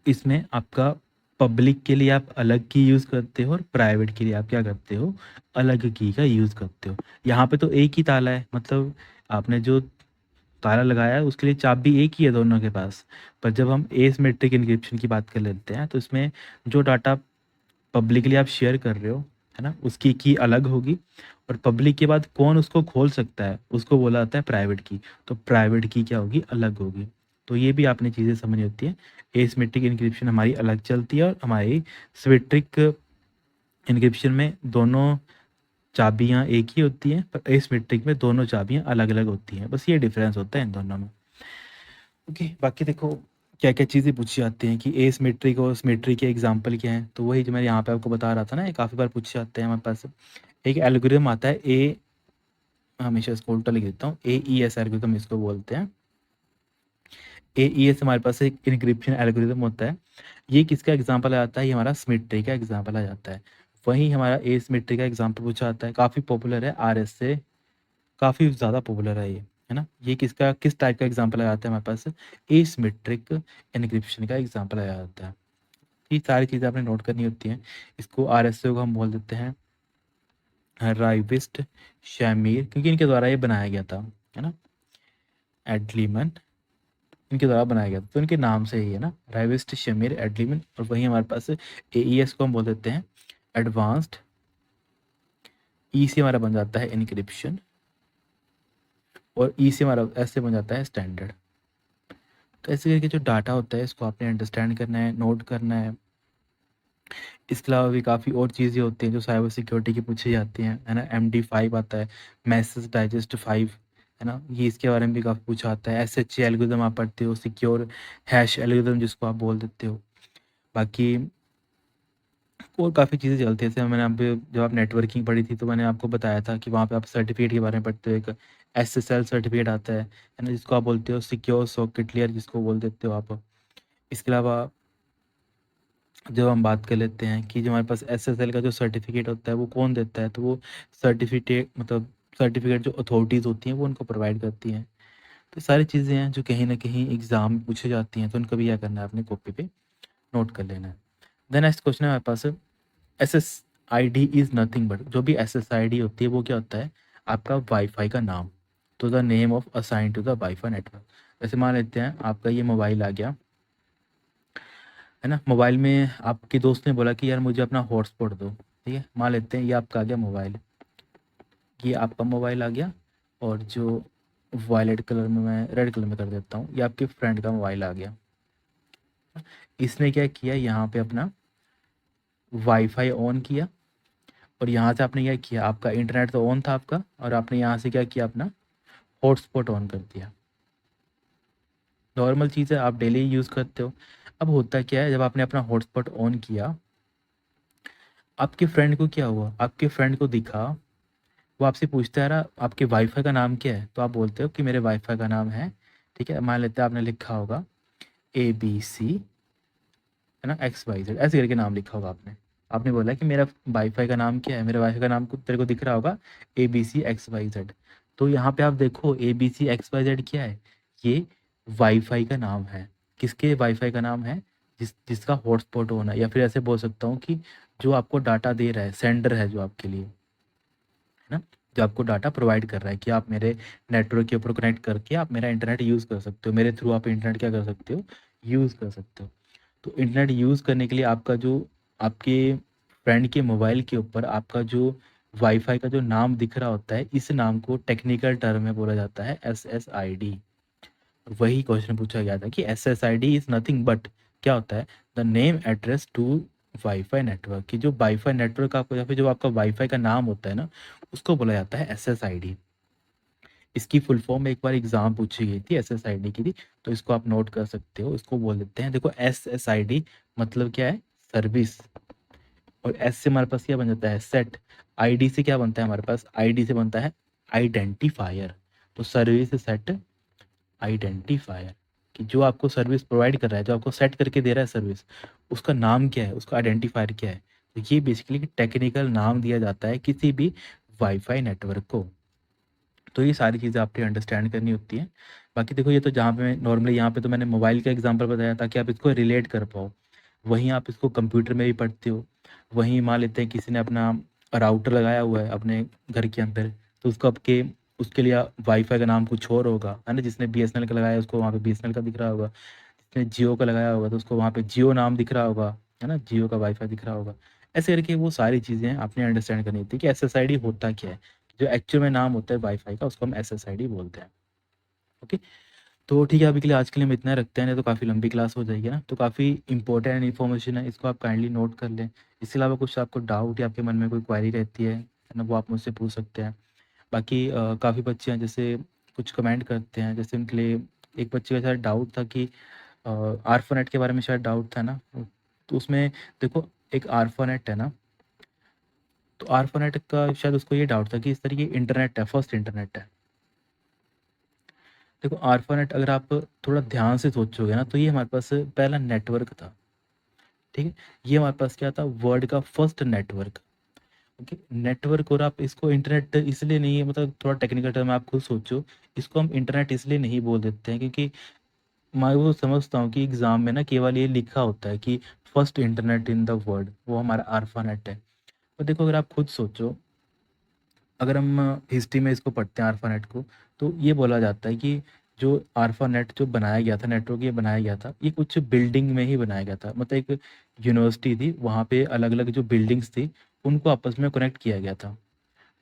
इसमें आपका पब्लिक के लिए आप अलग की यूज़ करते हो और प्राइवेट के लिए आप क्या करते हो, अलग की का यूज़ करते हो। यहाँ पे तो एक ही ताला है, मतलब आपने जो ताला लगाया है उसके लिए चाबी एक ही है दोनों के पास। पर जब हम एसिमेट्रिक एन्क्रिप्शन की बात कर लेते हैं, तो इसमें जो डाटा पब्लिकली आप शेयर कर रहे हो, है ना, उसकी की अलग होगी, और पब्लिक के बाद कौन उसको खोल सकता है उसको बोला जाता है प्राइवेट की, तो प्राइवेट की क्या होगी, अलग होगी। तो ये भी आपने चीज़ें समझनी होती है, एसिमेट्रिक एन्क्रिप्शन हमारी अलग चलती है और हमारी सिमेट्रिक इनक्रिप्शन में दोनों चाबियाँ एक ही होती हैं, पर एसिमेट्रिक में दोनों चाबियाँ अलग-अलग होती हैं। बस ये डिफ़रेंस होता है इन दोनों में। ओके, बाकी देखो क्या-क्या चीज़ें पूछी जाती हैं कि एसिमेट्रिक और सिमेट्रिक के एग्ज़ाम्पल क्या हैं? तो वही जो मैं यहाँ पे आपको बता रहा था ना, ये काफ़ी बार पूछे जाते हैं हमारे पास। एक एल्गोरिदम आता है हमेशा इसको उल्टा लिख देता हूँ, एईएस एल्गोरिदम इसको बोलते हैं। एईएस हमारे पास एक एन्क्रिप्शन एल्गोरिदम होता है। ये किसका एग्ज़ाम्पल आ जाता है? ये हमारा सिमेट्री का एग्ज़ाम्पल आ जाता है। वहीं हमारा एसिमेट्री का एग्ज़ाम्पल पूछा जाता है, काफ़ी पॉपुलर है, आरएस से काफ़ी ज़्यादा पॉपुलर है ये, है ना? ये किस टाइप का एग्ज़ाम्पल आ जाता है हमारे पास? एसिमेट्रिक एन्क्रिप्शन का एग्ज़ाम्पल आ जाता है। ये सारी चीज़ें आपने नोट करनी होती हैं। इसको आरएसए को हम बोल देते हैं राइविस्ट शैमीर, क्योंकि इनके द्वारा ये बनाया गया था, है ना? एडलीमन इनके द्वारा बनाया गया था, तो इनके नाम से ही है ना, राइविस्ट शमीर एडलीमन। और वहीं हमारे पास एईएस को हम बोल देते हैं एडवांस्ड। ई से हमारा बन जाता है इनक्रिप्शन, और ई से हमारा ऐसे बन जाता है स्टैंडर्ड। तो ऐसे करके जो डाटा होता है इसको आपने अंडरस्टैंड करना है, नोट करना है। इसके अलावा भी काफ़ी और चीज़ें होती हैं जो साइबर सिक्योरिटी की पूछी जाती हैं, है ना? MD5 आता है, मैसेज डाइजेस्ट 5, है ना? ये इसके बारे में भी काफ़ी पूछा आता है। SHA एल्गोरिदम आप पढ़ते हो, सिक्योर हैश एल्गोरिदम जिसको आप बोल देते हो। बाकी और काफ़ी चीज़ें चलती हैं, जैसे मैंने आप जब आप नेटवर्किंग पढ़ी थी तो मैंने आपको बताया था कि वहाँ पे आप सर्टिफिकेट के बारे में पढ़ते हो। एक SSL सर्टिफिकेट आता है ना? जिसको आप बोलते हो सिक्योर सॉकेट लेयर जिसको बोल देते हो आप। इसके अलावा जब हम बात कर लेते हैं कि जो हमारे पास SSL का जो सर्टिफिकेट होता है वो कौन देता है, तो वो सर्टिफिकेट जो अथॉरिटीज़ होती हैं वो उनको प्रोवाइड करती हैं। तो सारी चीज़ें हैं जो कहीं न कहीं एग्ज़ाम में पूछी जाती हैं, तो उनको भी क्या करना है, अपनी कॉपी पे नोट कर लेना है। देन नेक्स्ट क्वेश्चन है हमारे पास, SSID इज़ नथिंग बट, जो भी SSID होती है वो क्या होता है? आपका वाईफ़ाई का नाम। तो the name of assigned to the WiFi network. जैसे मान लेते हैं आपका ये मोबाइल आ गया, है ना? मोबाइल में आपके दोस्त ने बोला कि यार मुझे अपना हॉटस्पॉट दो, ठीक है? मान लेते हैं ये आपका आ गया मोबाइल, ये आपका मोबाइल आ गया, और जो वायलेट कलर में मैं रेड कलर में कर देता हूँ, ये आपके फ्रेंड का मोबाइल आ गया। इसने क्या किया, यहाँ पे अपना वाईफाई ऑन किया, और यहाँ से आपने क्या किया, आपका इंटरनेट तो ऑन था आपका, और आपने यहाँ से क्या किया, अपना हॉटस्पॉट ऑन कर दिया। नॉर्मल चीज़ है, आप डेली यूज़ करते हो। अब होता क्या है, जब आपने अपना हॉटस्पॉट ऑन किया, आपके फ्रेंड को क्या हुआ, आपके फ्रेंड को दिखा, वो आपसे पूछता है रहा आपके वाईफाई का नाम क्या है, तो आप बोलते हो कि मेरे वाईफाई का नाम है, ठीक है? मान लेते हैं आपने लिखा होगा ABC, है ना, XYZ ऐसे करके नाम लिखा होगा आपने। आपने बोला कि मेरा वाईफाई का नाम क्या है, मेरे वाईफाई का नाम तेरे को दिख रहा होगा ABCXYZ। तो यहाँ पे आप देखो ABCXYZ क्या है, ये वाईफाई का नाम है। किसके वाईफाई का नाम है? जिसका हॉटस्पॉट ऑन है, या फिर ऐसे बोल सकता हूँ कि जो आपको डाटा दे रहा है, सेंडर है जो आपके लिए, है ना? जो आपको डाटा प्रोवाइड कर रहा है कि आप मेरे नेटवर्क के ऊपर कनेक्ट करके आप मेरा इंटरनेट यूज़ कर सकते हो, मेरे थ्रू आप इंटरनेट क्या कर सकते हो, यूज़ कर सकते हो। तो इंटरनेट यूज़ करने के लिए आपका जो आपके फ्रेंड के मोबाइल के ऊपर आपका जो वाईफाई का जो नाम दिख रहा होता है, इस नाम को टेक्निकल टर्म में बोला जाता है SSID। वही क्वेश्चन पूछा गया था कि SSID इज नथिंग बट, क्या होता है? The name address to WiFi network, की जो वाईफाई नेटवर्क आपको, या फिर जो आपका वाईफाई का नाम होता है ना, उसको बोला जाता है SSID। इसकी फुल फॉर्म एक बार एग्जाम पूछी गई थी, SSID की थी, तो इसको आप नोट कर सकते हो। इसको बोल देते हैं, देखो SSID मतलब क्या है? सर्विस। और S से हमारे पास क्या बन जाता है? सेट। ID से क्या बनता है हमारे पास? ID से बनता है आइडेंटिफायर। तो सर्विस सेट आइडेंटिफायर, कि जो आपको सर्विस प्रोवाइड कर रहा है, जो आपको सेट करके दे रहा है सर्विस, उसका नाम क्या है, उसका आइडेंटिफायर क्या है? तो ये बेसिकली टेक्निकल नाम दिया जाता है किसी भी वाईफाई नेटवर्क को। तो ये सारी चीज़ें आपको अंडरस्टैंड करनी होती हैं। बाकी देखो, ये तो जहाँ पे मैं नॉर्मली, यहाँ पे तो मैंने मोबाइल का एग्जांपल बताया ताकि आप इसको रिलेट कर पाओ। वहीं आप इसको कंप्यूटर में भी पढ़ते हो। वहीं मान लेते हैं किसी ने अपना राउटर लगाया हुआ है अपने घर के अंदर, तो उसको आपके उसके लिए वाईफाई का नाम कुछ और होगा, है ना? जिसने BSNL का लगाया है उसको वहाँ पे BSNL का दिख रहा होगा। जिसने जियो का लगाया होगा तो उसको वहाँ पे जियो नाम दिख रहा होगा, है ना? जियो का वाईफाई दिख रहा होगा। ऐसे करके वो सारी चीज़ें आपने अंडरस्टैंड करनी होती है कि SSID होता क्या है। जो एक्चुअल में नाम होता है वाईफाई का, उसको हम SSID बोलते हैं। ओके, तो ठीक है, अभी के लिए आज के लिए हम इतना रखते हैं, नहीं तो काफ़ी लंबी क्लास हो जाएगी ना, तो काफ़ी इंपॉर्टेंट इन्फॉर्मेशन है, इसको आप काइंडली नोट कर लें। इसके अलावा कुछ आपको डाउट या आपके मन में कोई क्वेरी रहती है ना, वो आप मुझसे पूछ सकते हैं। बाकी काफ़ी बच्चे हैं जैसे कुछ कमेंट करते हैं, जैसे उनके लिए एक बच्चे का शायद डाउट था कि आरफानेट के बारे में शायद डाउट था ना, तो उसमें देखो एक आरफानेट है ना, तो आरफानेट का शायद उसको ये डाउट था कि इस तरीके इंटरनेट है, फर्स्ट इंटरनेट है। देखो आरफानेट अगर आप थोड़ा ध्यान से सोचोगे ना, तो ये हमारे पास पहला नेटवर्क था, ठीक है। ये हमारे पास क्या था, वर्ल्ड का फर्स्ट नेटवर्क। ओके, नेटवर्क, और आप इसको इंटरनेट इसलिए नहीं है, मतलब थोड़ा टेक्निकल टर्म आप खुद सोचो, इसको हम इंटरनेट इसलिए नहीं बोल देते हैं क्योंकि मैं वो समझता हूँ कि एग्जाम में ना केवल ये लिखा होता है कि first internet in the world, वो हमारा आरफानेट है। तो देखो अगर आप खुद सोचो, अगर हम हिस्ट्री में इसको पढ़ते हैं आरफानेट को, तो ये बोला जाता है कि जो आरफानेट जो बनाया गया था, नेटवर्क ये बनाया गया था, ये कुछ बिल्डिंग में ही बनाया गया था, मतलब एक यूनिवर्सिटी थी, वहाँ पे अलग अलग जो बिल्डिंग्स थी उनको आपस में कनेक्ट किया गया था।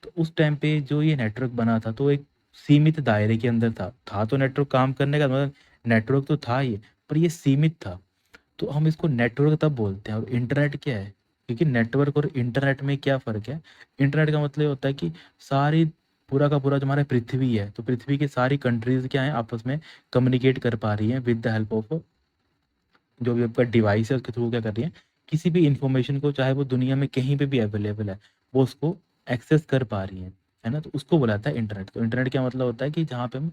तो उस टाइम पे जो ये नेटवर्क बना था, तो एक सीमित दायरे के अंदर था तो नेटवर्क काम करने का मतलब नेटवर्क तो था ही, पर ये सीमित था। तो हम इसको नेटवर्क तब बोलते हैं। और इंटरनेट क्या है, क्योंकि नेटवर्क और इंटरनेट में क्या फ़र्क है, इंटरनेट का मतलब होता है कि सारी पूरा का पूरा जो हमारा पृथ्वी है, तो पृथ्वी की सारी कंट्रीज़ क्या हैं, आपस में कम्युनिकेट कर पा रही हैं विद द हेल्प ऑफ जो भी आपका डिवाइस है, उसके थ्रू क्या कर रही है, किसी भी इंफॉर्मेशन को, चाहे वो दुनिया में कहीं पे भी अवेलेबल है, वो उसको एक्सेस कर पा रही है ना, तो उसको बोला जाता है इंटरनेट। तो इंटरनेट क्या मतलब होता है कि जहाँ पे हम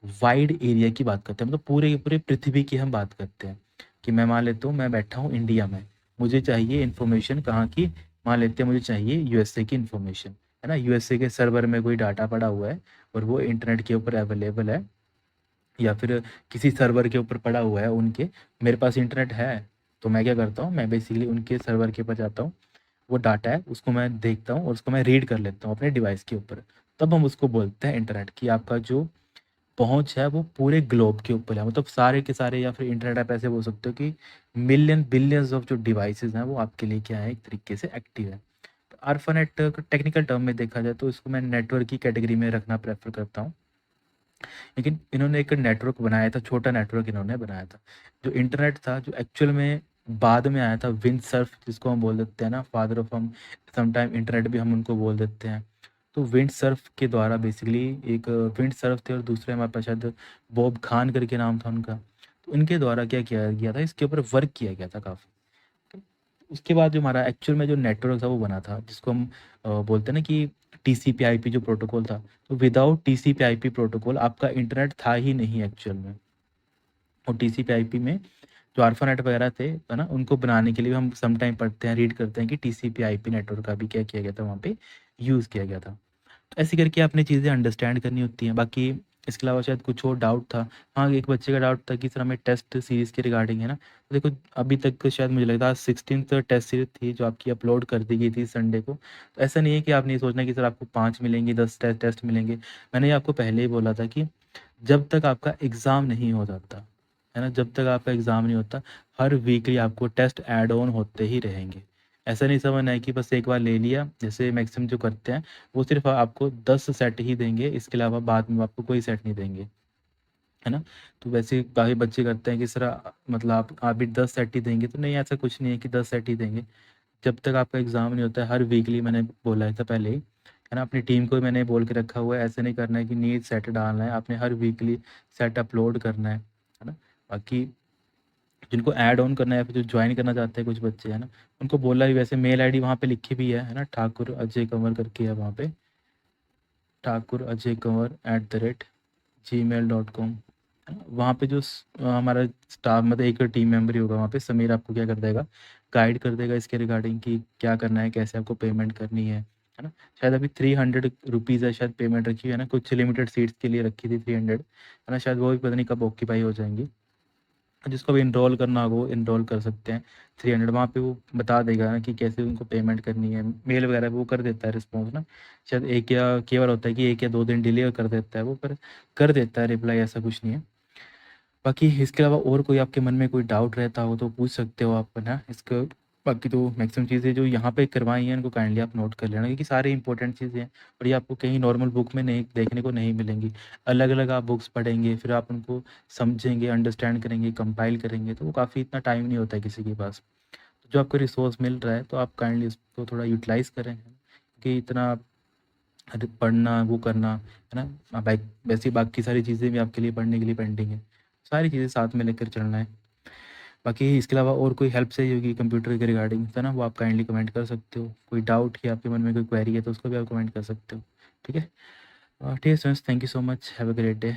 वाइड एरिया की बात करते हैं, मतलब पूरे पूरे पृथ्वी की हम बात करते हैं, कि मैं मान लेता हूँ मैं बैठा हूँ इंडिया में, मुझे चाहिए इन्फॉर्मेशन कहाँ की, मान लेते हैं मुझे चाहिए यूएसए की इन्फॉर्मेशन, है ना, यूएसए के सर्वर में कोई डाटा पड़ा हुआ है और वो इंटरनेट के ऊपर अवेलेबल है, या फिर किसी सर्वर के ऊपर पड़ा हुआ है उनके, मेरे पास इंटरनेट है, तो मैं क्या करता हूँ, मैं बेसिकली उनके सर्वर के ऊपर जाता हूँ, वो डाटा है उसको मैं देखता हूँ और उसको मैं रीड कर लेता हूँ अपने डिवाइस के ऊपर। तब हम उसको बोलते हैं इंटरनेट, कि आपका जो पहुँच है वो पूरे ग्लोब के ऊपर है, मतलब सारे के सारे, या फिर इंटरनेट आप ऐसे बोल सकते हो कि मिलियन बिलियंस ऑफ जो डिवाइसेस हैं वो आपके लिए क्या है, एक तरीके से एक्टिव है। तो आरफानेट टेक्निकल टर्म में देखा जाए तो इसको मैं नेटवर्क की कैटेगरी में रखना प्रेफर करता हूँ। लेकिन इन्होंने एक नेटवर्क बनाया था, छोटा नेटवर्क इन्होंने बनाया था। जो इंटरनेट था, जो एक्चुअल में बाद में आया था, विंडसर्फ जिसको हम बोल देते हैं ना, फादर ऑफ हम समटाइम इंटरनेट भी हम उनको बोल देते हैं। तो विंडसर्फ के द्वारा बेसिकली, एक विंडसर्फ थे और दूसरे हमारे पास शायद बॉब खान करके नाम था उनका। तो इनके द्वारा क्या किया गया था, इसके ऊपर वर्क किया गया था काफ़ी। उसके बाद जो हमारा एक्चुअल में जो नेटवर्क था वो बना था, जिसको हम बोलते हैं ना कि टीसीपी आईपी जो प्रोटोकॉल था, तो विदाउट टीसीपी आईपी प्रोटोकॉल आपका इंटरनेट था ही नहीं एक्चुअल में। और टीसीपी आईपी में जो आरफानेट वगैरह थे, है ना, उनको बनाने के लिए हम सम टाइम पढ़ते हैं, रीड करते हैं कि टीसीपी आईपी नेटवर्क का भी क्या किया गया था, वहाँ पे यूज़ किया गया था। तो ऐसे करके आपने चीज़ें अंडरस्टैंड करनी होती हैं। बाकी इसके अलावा शायद कुछ और डाउट था। हाँ, एक बच्चे का डाउट था कि सर हमें टेस्ट सीरीज़ के रिगार्डिंग है ना, तो देखो अभी तक शायद मुझे लगता है 16th टेस्ट सीरीज़ थी जो आपकी अपलोड कर दी गई थी संडे को। तो ऐसा नहीं है कि आपने ये सोचना कि सर आपको 5 मिलेंगे, 10 टेस्ट मिलेंगे। मैंने आपको पहले ही बोला था कि जब तक आपका एग्ज़ाम नहीं हो जाता, है ना, जब तक आपका एग्ज़ाम नहीं होता, हर वीकली आपको टेस्ट ऐड ऑन होते ही रहेंगे। ऐसा नहीं समझना है कि बस एक बार ले लिया, जैसे मैक्सिमम जो करते हैं, वो सिर्फ़ आपको 10 सेट ही देंगे, इसके अलावा बाद में वो आपको कोई सेट नहीं देंगे, है ना? तो वैसे काफ़ी बच्चे करते हैं कि सर मतलब आप भी 10 सेट ही देंगे, तो नहीं, ऐसा कुछ नहीं है कि 10 सेट ही देंगे। जब तक आपका एग्ज़ाम नहीं होता है, हर वीकली मैंने बोला था पहले ही, है ना, अपनी टीम को भी मैंने बोल के रखा हुआ है, ऐसे नहीं करना है कि नीट सेट डालना है, आपने हर वीकली सेट अपलोड करना है ना? बाकी जिनको ऐड ऑन करना है या फिर जो जॉइन करना चाहते हैं कुछ बच्चे, है ना, उनको बोला भी, वैसे मेल आईडी वहाँ पे लिखी भी है ना, ठाकुर अजय कंवर करके है वहाँ पे, ठाकुर अजय कंवर @gmail.com। वहाँ पे जो हमारा स्टाफ, मतलब एक टीम मेंबर ही होगा वहाँ पे, समीर आपको क्या कर देगा, गाइड कर देगा इसके रिगार्डिंग कि क्या करना है, कैसे आपको पेमेंट करनी है ना। शायद अभी 300 रुपीज़ है शायद पेमेंट रखी हुई है ना, कुछ लिमिटेड सीट्स के लिए रखी थी 300, है ना, शायद वो भी पता नहीं कब ऑक्यूपाई हो जाएंगी। जिसको भी इनरोल करना होगा वो इनरोल कर सकते हैं। 300 वहाँ पे वो बता देगा ना कि कैसे उनको पेमेंट करनी है, मेल वगैरह पे वो कर देता है रिस्पॉन्स ना। शायद एक या केवल होता है कि 1 या 2 दिन डिले कर देता है वो, पर कर देता है रिप्लाई, ऐसा कुछ नहीं है। बाकी इसके अलावा और कोई आपके मन में कोई डाउट रहता हो तो पूछ सकते हो आप, है ना, इसको बाकी तो मैक्सिमम चीज़ें जो यहाँ पे करवाई हैं इनको काइंडली आप नोट कर लेना, क्योंकि सारी इंपॉर्टेंट चीज़ें हैं और ये आपको कहीं नॉर्मल बुक में नहीं देखने को नहीं मिलेंगी। अलग-अलग आप बुक्स पढ़ेंगे, फिर आप उनको समझेंगे, अंडरस्टैंड करेंगे, कंपाइल करेंगे, तो वो काफ़ी इतना टाइम नहीं होता है किसी के पास। तो जो आपको रिसोर्स मिल रहा है तो आप काइंडली उसको थोड़ा यूटिलाइज़ करें, क्योंकि इतना अरे पढ़ना, वो करना, है ना? वैसे ही बाकी सारी चीज़ें भी आपके लिए पढ़ने के लिए पेंडिंग है। सारी चीज़ें साथ में लेकर चलना है। बाकी इसके अलावा और कोई हेल्प चाहिए होगी कंप्यूटर के रिगार्डिंग, है ना? वो आप काइंडली कमेंट कर सकते हो। कोई डाउट या आपके मन में कोई क्वेरी है तो उसको भी आप कमेंट कर सकते हो। ठीक है? ठीक है students, thank you so much. Have a great day.